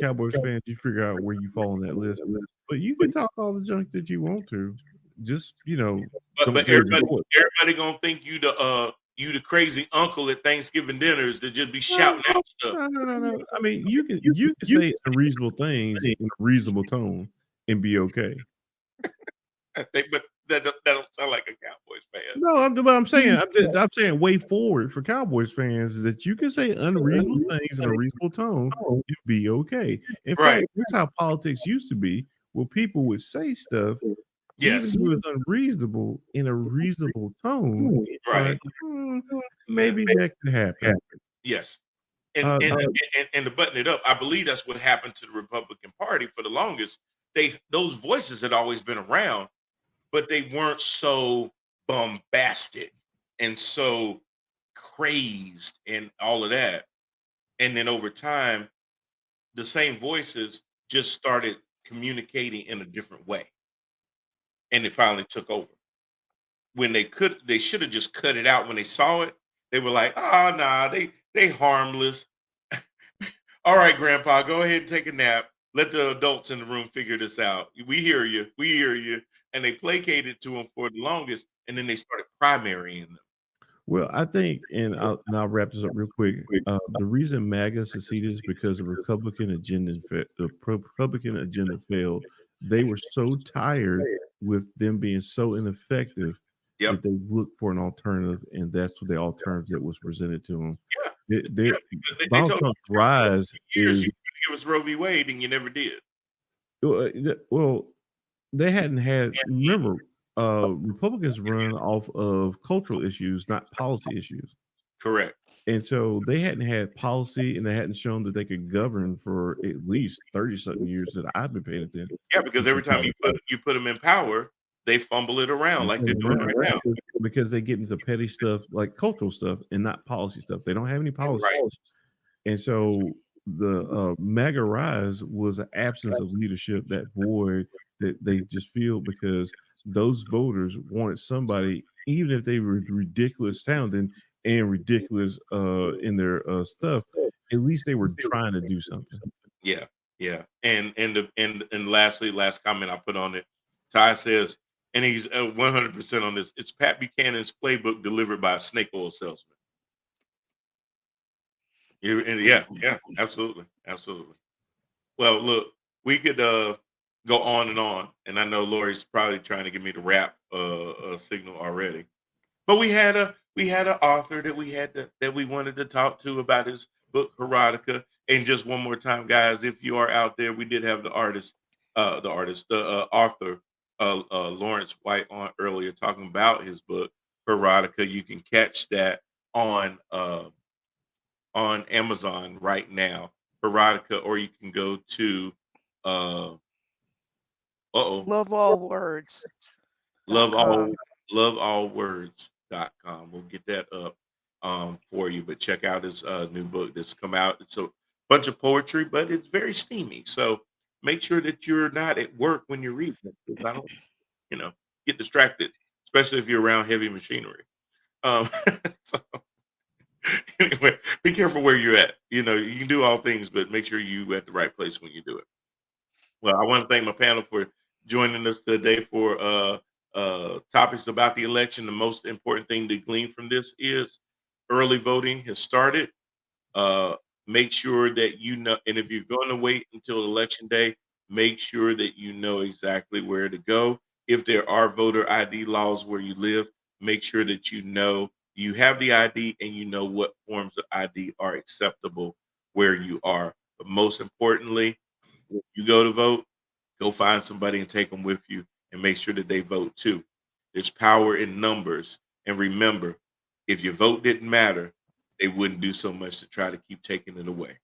Cowboys fans, you figure out where you fall on that list. But you can talk all the junk that you want to. Just But don't raise your voice. everybody gonna think you the crazy uncle at Thanksgiving dinners that just be shouting out stuff. No. I mean, you can say unreasonable things in a reasonable tone and be okay. But that don't sound like a Cowboys fan. No, but I'm saying way forward for Cowboys fans is that you can say unreasonable things in a reasonable tone and be okay. In Right. fact, that's how politics used to be, where people would say stuff, Yes. even if it was unreasonable, in a reasonable tone. Right. Like, maybe that could happen. Yes. And to button it up, I believe that's what happened to the Republican Party for the longest. Those voices had always been around, but they weren't so bombastic and so crazed and all of that. And then over time, the same voices just started communicating in a different way. And it finally took over. When they should have just cut it out when they saw it. They were like, oh nah, they harmless. All right, Grandpa, go ahead and take a nap. Let the adults in the room figure this out. We hear you. We hear you. And they placated to them for the longest, and then they started primarying them. Well, I think, and I'll wrap this up real quick. The reason MAGA succeeded is because the Republican agenda failed. They were so tired with them being so ineffective that they looked for an alternative, and that's what the alternative was presented to them. They Donald told Trump's rise years is you give us Roe v. Wade, and you never did. well, they hadn't had. Remember, Republicans run off of cultural issues, not policy issues. Correct. And so they hadn't had policy, and they hadn't shown that they could govern for at least 30-something years that I've been paying attention. Yeah, because every time you put them in power, they fumble it around like they're doing right now. Because they get into petty stuff like cultural stuff and not policy stuff. They don't have any policy. Right. And so the MAGA rise was an absence of leadership, that void that they just feel, because those voters wanted somebody, even if they were ridiculous sounding and ridiculous in their stuff, at least they were trying to do something. Yeah. And lastly, last comment I put on it, Ty says, and he's 100% on this. It's Pat Buchanan's playbook delivered by a snake oil salesman. Yeah, absolutely. Well, look, we could go on, and I know Lori's probably trying to get me to rap a signal already. But we had an author that we wanted to talk to about his book Erotica. And just one more time, guys, if you are out there, we did have the author Lawrence White on earlier talking about his book Erotica. You can catch that on Amazon right now, Erotica, or you can go to Love All Words. loveallwords.com. We'll get that up for you, but check out his new book that's come out. It's a bunch of poetry, but it's very steamy. So make sure that you're not at work when you're reading it, because I don't, get distracted, especially if you're around heavy machinery. So anyway, be careful where you're at. You can do all things, but make sure you at the right place when you do it. Well, I want to thank my panel for joining us today for topics about the election. The most important thing to glean from this is early voting has started. Make sure that you know, and if you're going to wait until election day, make sure that you know exactly where to go. If there are voter ID laws where you live, make sure that you know you have the ID and you know what forms of ID are acceptable where you are. But most importantly, if you go to vote, go find somebody and take them with you and make sure that they vote too. There's power in numbers. And remember, if your vote didn't matter, they wouldn't do so much to try to keep taking it away.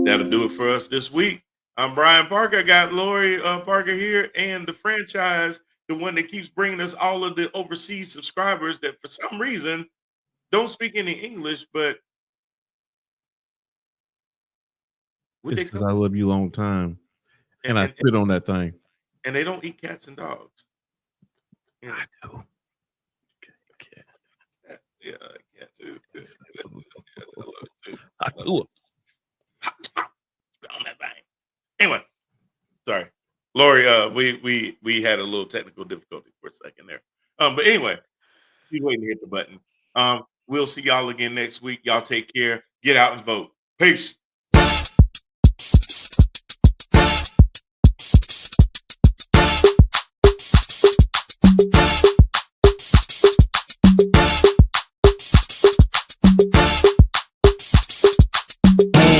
That'll do it for us this week. I'm Brian Parker. I got Lori Parker here, and the franchise, the one that keeps bringing us all of the overseas subscribers that for some reason don't speak any English, but it's because I love you a long time. And I spit on that thing. And they don't eat cats and dogs. Yeah. I know. Yeah, I can't do this. I do it. On that thing. Anyway, sorry, Lori. We had a little technical difficulty for a second there. But anyway, she's waiting to hit the button. We'll see y'all again next week. Y'all take care. Get out and vote. Peace.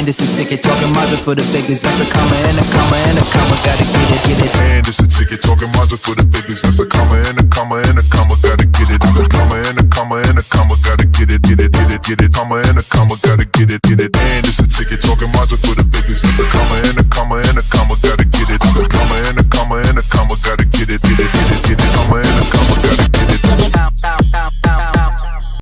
This is ticket talking Mazda for the biggest. That's a comma and a comma and a comma. Gotta get it, get it. And it's a ticket talking Mazda for the biggest. That's